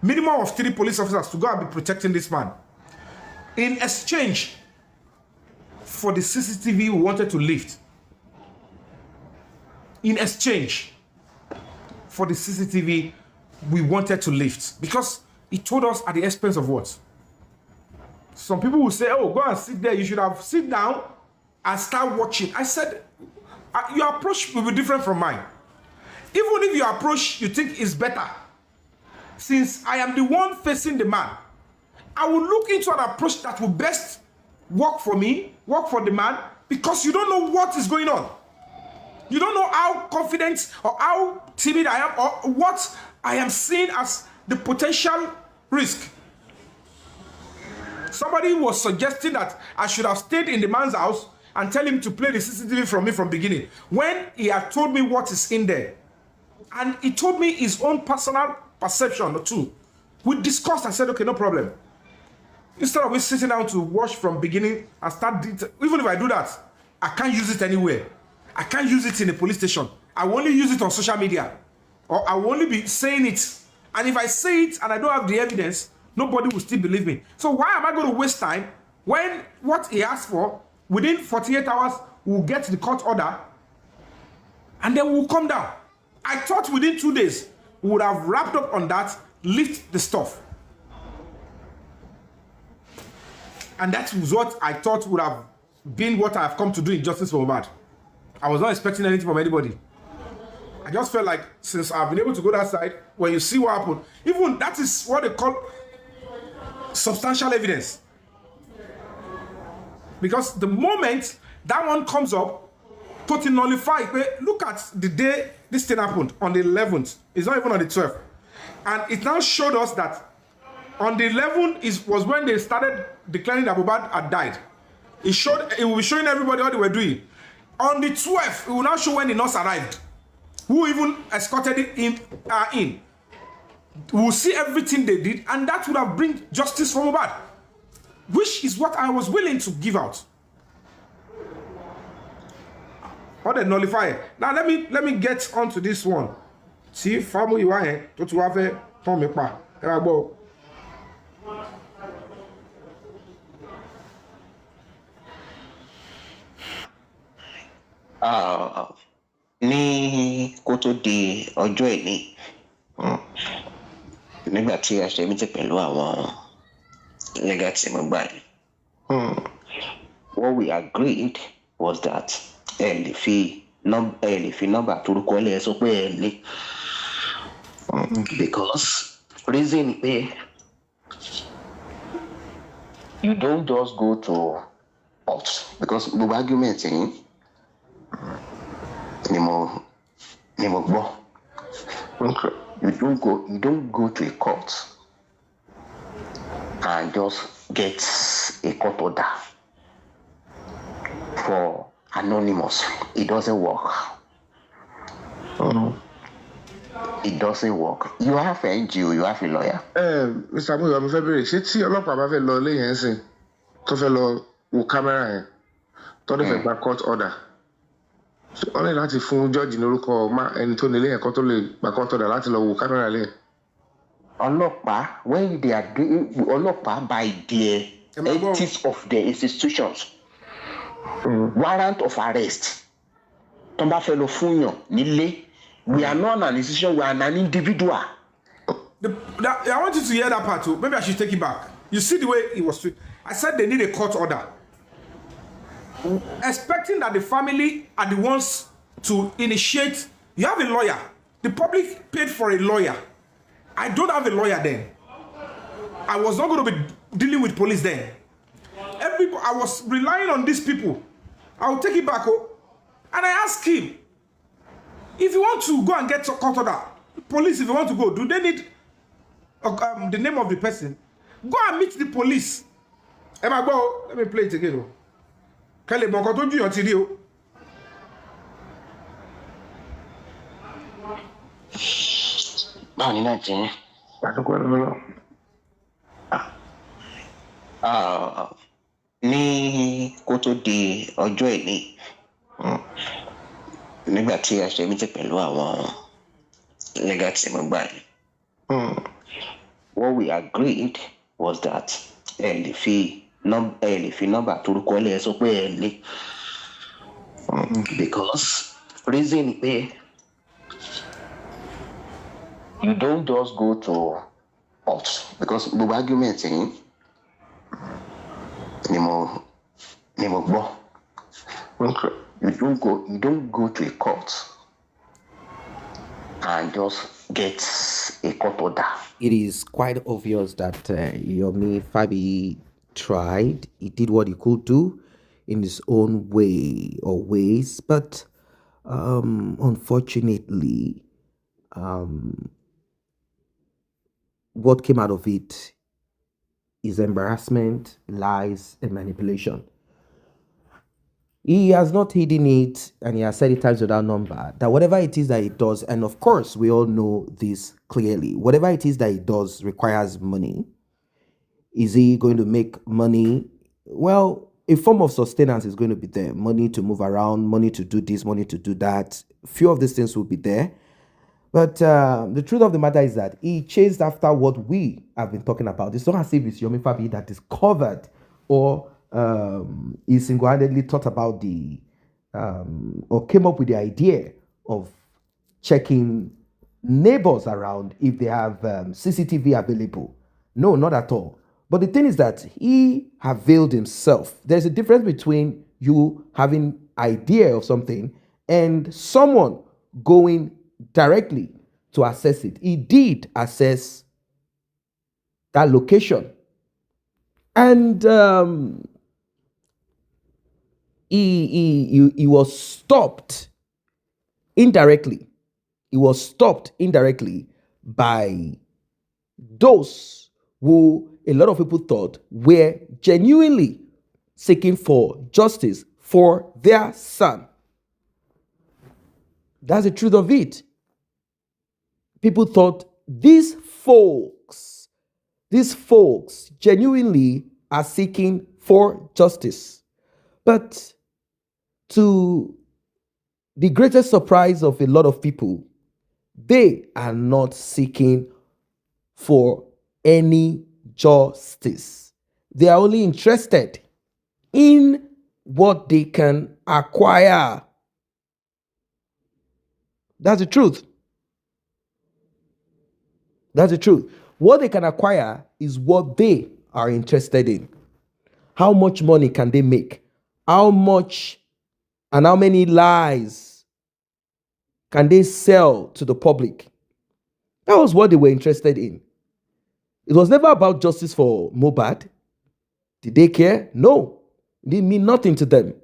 minimum of 3 police officers to go and be protecting this man. In exchange for the CCTV we wanted to lift. In exchange for the CCTV we wanted to lift. Because he told us at the expense of what? Some people will say, oh, go and sit there. You should have sit down and start watching. I said, your approach will be different from mine. Even if your approach you think is better, since I am the one facing the man, I will look into an approach that will best work for me, work for the man, because you don't know what is going on. You don't know how confident or how timid I am or what I am seeing as the potential risk. Somebody was suggesting that I should have stayed in the man's house and tell him to play the CCTV from me from beginning, when he had told me what is in there. And he told me his own personal perception too. We discussed and said, okay, no problem. Instead of me sitting down to watch from beginning and start, even if I do that, I can't use it anywhere. I can't use it in a police station. I will only use it on social media. Or I will only be saying it. And if I say it and I don't have the evidence, nobody will still believe me. So why am I going to waste time when what he asked for, within 48 hours, we'll get the court order and then we'll come down. I thought within 2 days, we would have wrapped up on that, lift the stuff. And that was what I thought would have been what I have come to do in Justice for Mohbad. I was not expecting anything from anybody. I just felt like since I've been able to go that side, when you see what happened, even that is what they call substantial evidence. Because the moment that one comes up, to nullify, look at the day this thing happened, on the 11th. It's not even on the 12th. And it now showed us that on the 11th was when they started declaring that Mohbad had died. It will be showing everybody what they were doing. On the 12th, it will now show when the nurse arrived, who even escorted it in. We will see everything they did, and that would have bring justice for Mohbad, which is what I was willing to give out. Or they nullify it. Now let me get onto this one. See, family you are to have a Tommy pa. Ní kó tó di ọjọ́ ìní, nígbà tí a ṣe mítí pẹ̀lú àwọn legal team Mohbad, what we agreed was that ẹ lè fi nọ́mbà torúkọ ẹ sọ pé ẹ lè, because reason pé you don't just go to court, because gbogbo argument yìí ni mo gbọ́. You don't go to a court and just get a court order for anonymous. It doesn't work. It doesn't work. You have an NGO, you have a lawyer. Mr. Amuyo, I'm very ṣé tí ọlọ́pàá bá fẹ́ lọ ilé yẹn sìn tó fẹ́ lọ wo kámẹ́rà yẹn tó dé fẹ́ gba court order. Wọ́n ní láti fún judge ní orúkọ ẹni tó nílé ẹ̀kọ́ tó lè gba court order láti lọ wo kámẹ́rà lẹ̀. Ọlọ́pàá, when they are doing ọlọ́pàá by the ethics of the institutions, warrant of arrest, tó bá fẹ́ lọ fún yàn nílé, we are not an institution, we are an individual. I want you to hear that part too. Maybe I should take it back. You see the way it was. I said they need a court order, expecting that the family are the ones to initiate. You have a lawyer. The public paid for a lawyer. I don't have a lawyer then. I was not going to be dealing with police then. I was relying on these people. I will take it back. And I asked him, if you want to go and get a court order, police, if you want to go, do they need the name of the person? Go and meet the police. Emma, go. Let me play it again. Kelly, Boko, don't you see you? Ní kó tó di ọjọ́ ìní, nígbà tí a ṣe mítí pẹ̀lú àwọn legal team Mohbad, what we agreed was that ẹ lè fi nọ́mbà torúkọ ẹ sọ pé ẹ lè, because reason pé you don't just go to court, because gbogbo argument yìí ni mo gbọ́. You don't go to a court and just get a court order. It is quite obvious that Yomi Fabi tried. He did what he could do in his own way or ways, but unfortunately, what came out of it is embarrassment, lies, and manipulation. He has not hidden it, and he has said it times without number, that whatever it is that he does, and of course we all know this clearly, whatever it is that he does requires money. Is he going to make money? Well, a form of sustenance is going to be there. Money to move around, money to do this, money to do that. Few of these things will be there. But the truth of the matter is that he chased after what we have been talking about. It's not as if it's Yomi Fabi that discovered or he single-handedly thought about or came up with the idea of checking neighbors around if they have CCTV available. No, not at all. But the thing is that he availed himself. There's a difference between you having idea of something and someone going directly to assess it. He did assess that location And he was stopped indirectly. He was stopped indirectly by those who a lot of people thought were genuinely seeking for justice for their son. That's the truth of it. People thought these folks genuinely are seeking for justice. But to the greatest surprise of a lot of people, they are not seeking for any justice. They are only interested in what they can acquire. That's the truth. That's the truth. What they can acquire is what they are interested in. How much money can they make? How much and how many lies can they sell to the public? That was what they were interested in. It was never about justice for Mohbad. Did they care? No. It didn't mean nothing to them. It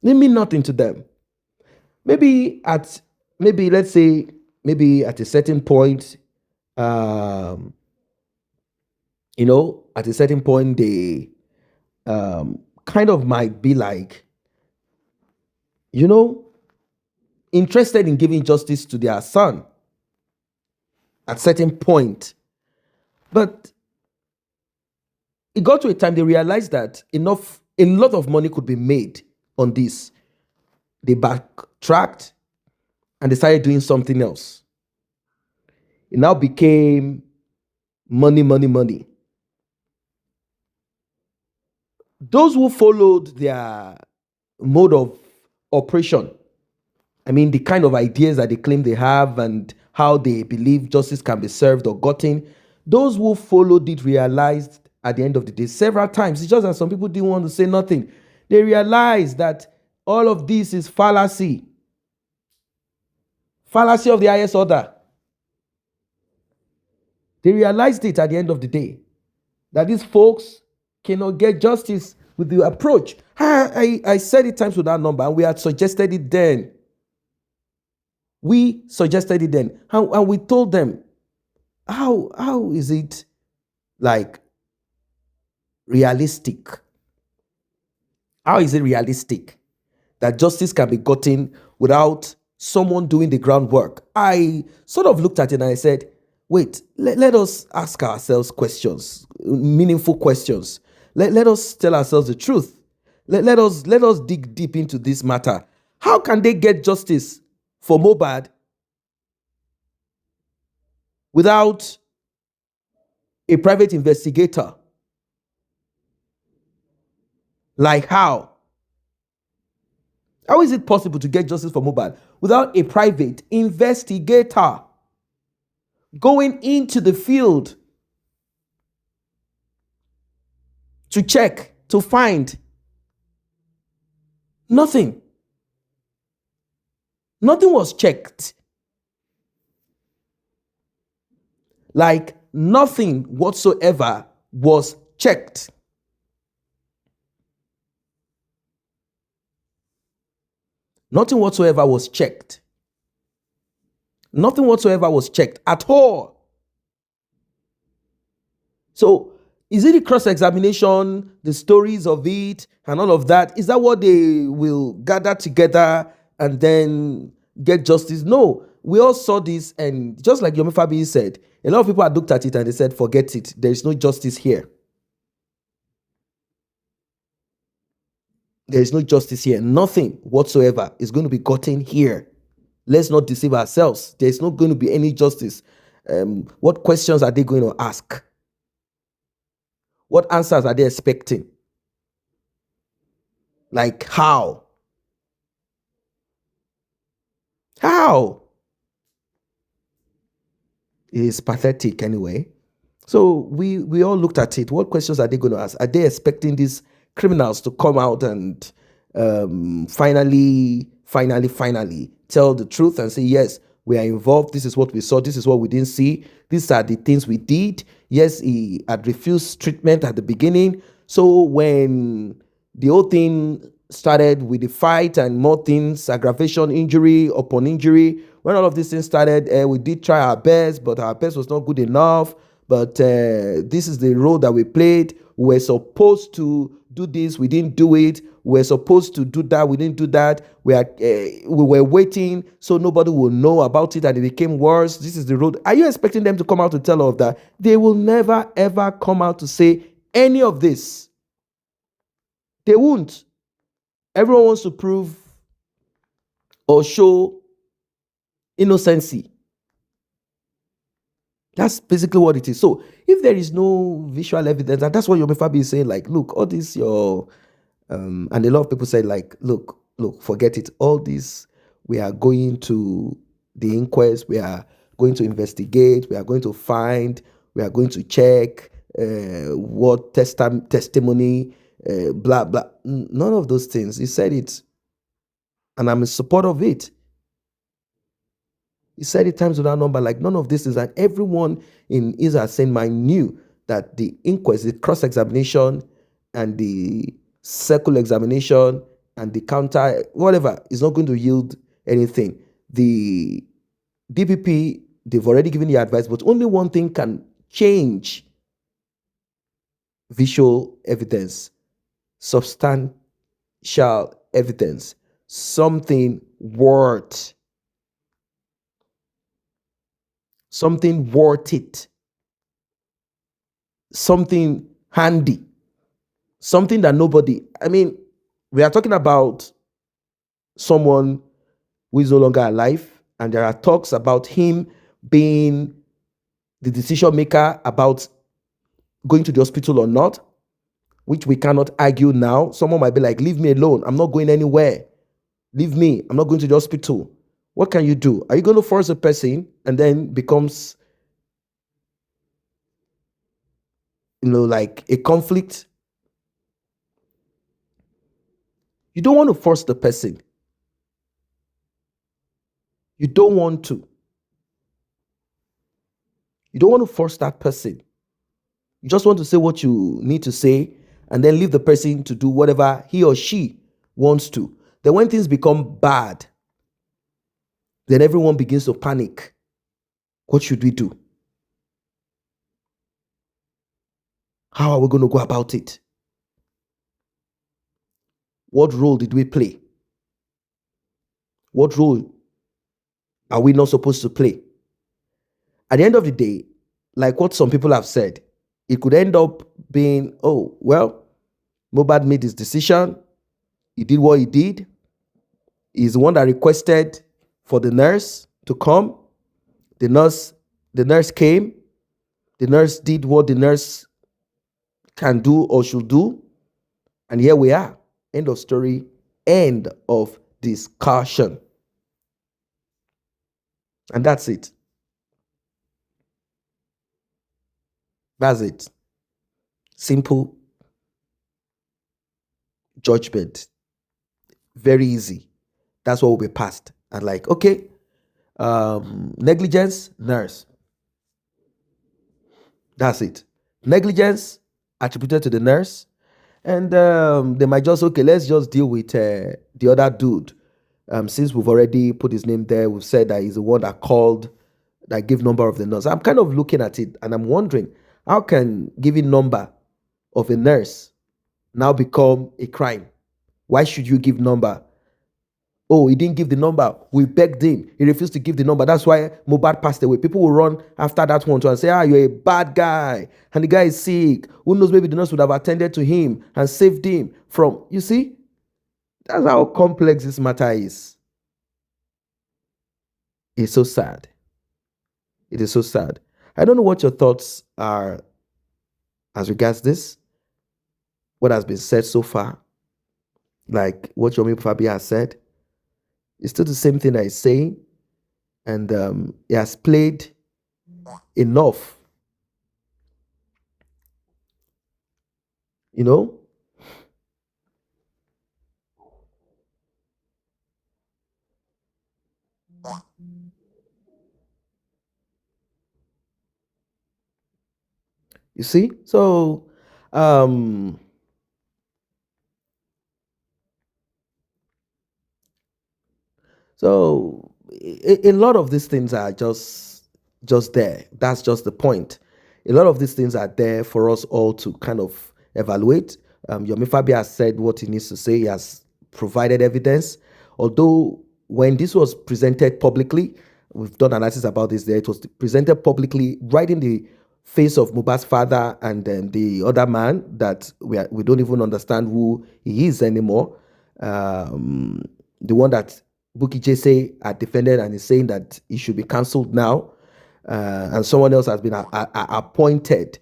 didn't mean nothing to them. Maybe let's say at a certain point, at a certain point they kind of might be like, interested in giving justice to their son at a certain point. But it got to a time they realized that a lot of money could be made on this. They backtracked and they started doing something else. It now became money, money, money. Those who followed their mode of operation, I mean, the kind of ideas that they claim they have and how they believe justice can be served or gotten, those who followed it realized at the end of the day several times, it's just that some people didn't want to say nothing. They realized that all of this is fallacy. Fallacy of the highest order. They realized it at the end of the day, that these folks cannot get justice with the approach. I said it times with that number, and we had suggested it then. We suggested it then. And we told them, how is it like realistic? How is it realistic that justice can be gotten without someone doing the groundwork? I sort of looked at it and I said, wait, let us ask ourselves questions, meaningful questions. Let us tell ourselves the truth. Let us dig deep into this matter. How can they get justice for Mohbad without a private investigator? Like how? How is it possible to get justice for Mohbad without a private investigator going into the field to check, to find? Nothing. Nothing was checked. Like nothing whatsoever was checked. Nothing whatsoever was checked. Nothing whatsoever was checked at all. So, is it the cross-examination, the stories of it, and all of that? Is that what they will gather together and then get justice? No. We all saw this, and just like Yomi Fabi said, a lot of people had looked at it and they said, forget it. There is no justice here. There is no justice here. Nothing whatsoever is going to be gotten here. Let's not deceive ourselves. There is not going to be any justice. What questions are they going to ask? What answers are they expecting? Like how? How? It is pathetic anyway. So we all looked at it. What questions are they going to ask? Are they expecting these criminals to come out and finally tell the truth and say, yes, We are involved. This is what we saw. This is what we didn't see. These are the things we did. Yes, he had refused treatment at the beginning. So when the whole thing started with the fight and more things, aggravation, injury upon injury, when all of these things started, we did try our best, but our best was not good enough. But this is the role that we played. We were supposed to do this, we didn't do it. We were supposed to do that, we didn't do that. We were waiting so nobody will know about it, and it became worse. This is the road. Are you expecting them to come out to tell all of that? They will never ever come out to say any of this. They won't. Everyone wants to prove or show innocency. That's basically what it is. So if there is no visual evidence, and that's what Yomi Fabi is saying, like, look, all this your and a lot of people say, like, look, forget it. All this, we are going to the inquest, we are going to investigate, we are going to find, we are going to check what testimony, blah blah. None of those things. He said it, and I'm in support of it. He said it times without number, like none of this is, and everyone in Israel saying, I knew that the inquest, the cross-examination, and the circle examination, and the counter, whatever, is not going to yield anything. The DPP, they've already given the advice, but only one thing can change visual evidence, substantial evidence, something worth it, something handy, something that nobody, I mean, we are talking about someone who is no longer alive, and there are talks about him being the decision maker about going to the hospital or not, which we cannot argue now. Someone might be like, leave me alone, I'm not going anywhere, leave me, I'm not going to the hospital. What can you do? Are you going to force a person and then becomes, like a conflict? You don't want to force the person. You don't want to. You don't want to force that person. You just want to say what you need to say and then leave the person to do whatever he or she wants to. Then when things become bad, then everyone begins to panic. What should we do? How are we going to go about it? What role did we play? What role are we not supposed to play? At the end of the day, like what some people have said, it could end up being, oh, well, Mohbad made his decision. He did what he did. He's the one that requested for the nurse to come. The nurse came. The nurse did what the nurse can do or should do. And here we are. End of story. End of discussion. And that's it. That's it. Simple judgment. Very easy. That's what will be passed. And like, okay, negligence, nurse. That's it. Negligence attributed to the nurse. And they might just, okay, let's just deal with the other dude. Since we've already put his name there, we've said that he's the one that called, that gave number of the nurse. I'm kind of looking at it and I'm wondering, how can giving number of a nurse now become a crime? Why should you give number? Oh, he didn't give the number. We begged him. He refused to give the number. That's why Mohbad passed away. People will run after that one and say, you're a bad guy. And the guy is sick. Who knows, maybe the nurse would have attended to him and saved him from, you see? That's how complex this matter is. It's so sad. It is so sad. I don't know what your thoughts are as regards this. What has been said so far. Like what Yomi Fabi has said. It's still the same thing that he's saying. And he has played enough. You know? You see? So, um, a lot of these things are just there. That's just the point. A lot of these things are there for us all to kind of evaluate. Yomi Fabi has said what he needs to say. He has provided evidence. Although when this was presented publicly, we've done analysis about this there. It was presented publicly right in the face of Mohbad's father and the other man that we don't even understand who he is anymore. The one that Buki Jesse had defended and is saying that he should be cancelled now, and someone else has been appointed,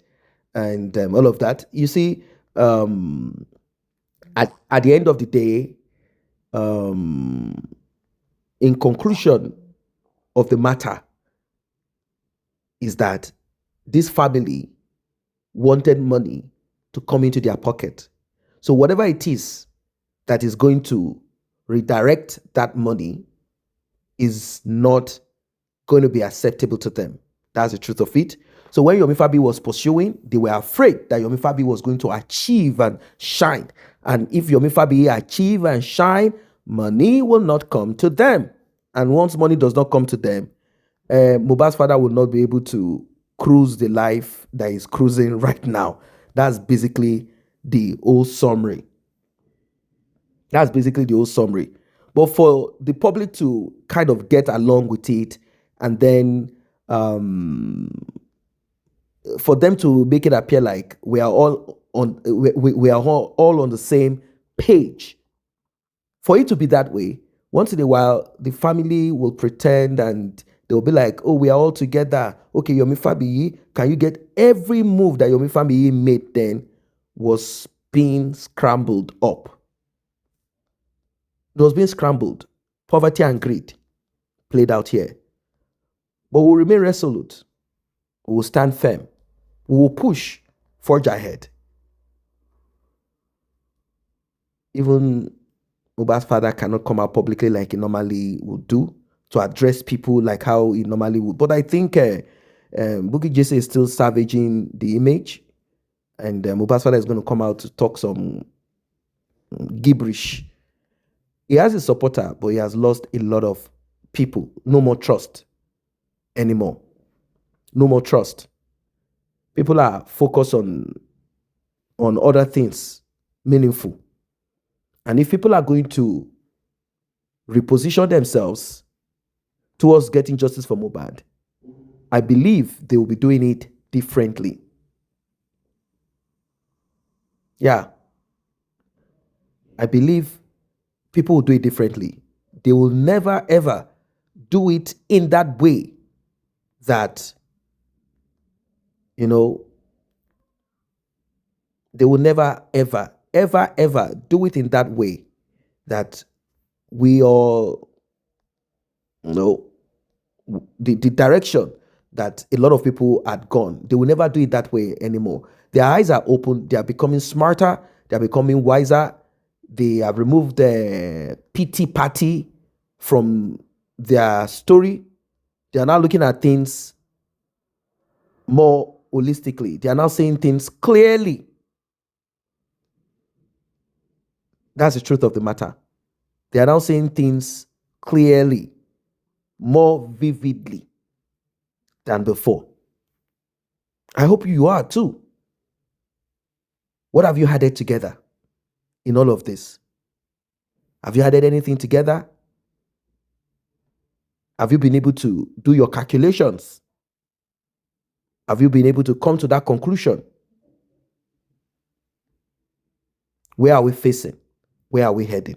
and all of that. You see, at the end of the day, in conclusion of the matter, is that this family wanted money to come into their pocket. So whatever it is that is going to redirect that money is not going to be acceptable to them. That's the truth of it. So when Yomi Fabi was pursuing, they were afraid that Yomi Fabi was going to achieve and shine. And if Yomi Fabi achieve and shine, money will not come to them. And once money does not come to them, Mohbad's father will not be able to cruise the life that he's cruising right now. That's basically the whole summary. That's basically the whole summary. But for the public to kind of get along with it, and then for them to make it appear like we are all on we are all on the same page. For it to be that way, once in a while, the family will pretend and they'll be like, oh, we are all together. Okay, Yomi Fabiyi, can you get every move that Yomi Fabiyi made then was being scrambled up? It was being scrambled. Poverty and greed played out here. But we'll remain resolute. We will stand firm. We will push, forge ahead. Even Mohbad's father cannot come out publicly like he normally would do to address people like how he normally would. But I think Bukky Jesse is still savaging the image, and Mohbad's father is going to come out to talk some gibberish. He has a supporter, but he has lost a lot of people. No more trust anymore. No more trust. People are focused on other things meaningful. And if people are going to reposition themselves towards getting justice for Mohbad, I believe they will be doing it differently. Yeah. I believe people will do it differently. They will never, ever do it in that way that, they will never, ever, ever, ever do it in that way that we all, the direction that a lot of people had gone. They will never do it that way anymore. Their eyes are open. They are becoming smarter. They are becoming wiser. They have removed the pity party from their story. They are now looking at things more holistically. They are now saying things clearly. That's the truth of the matter. They are now saying things clearly, more vividly than before. I hope you are too. What have you added together in all of this? Have you added anything together? Have you been able to do your calculations? Have you been able to come to that conclusion? Where are we facing? Where are we heading?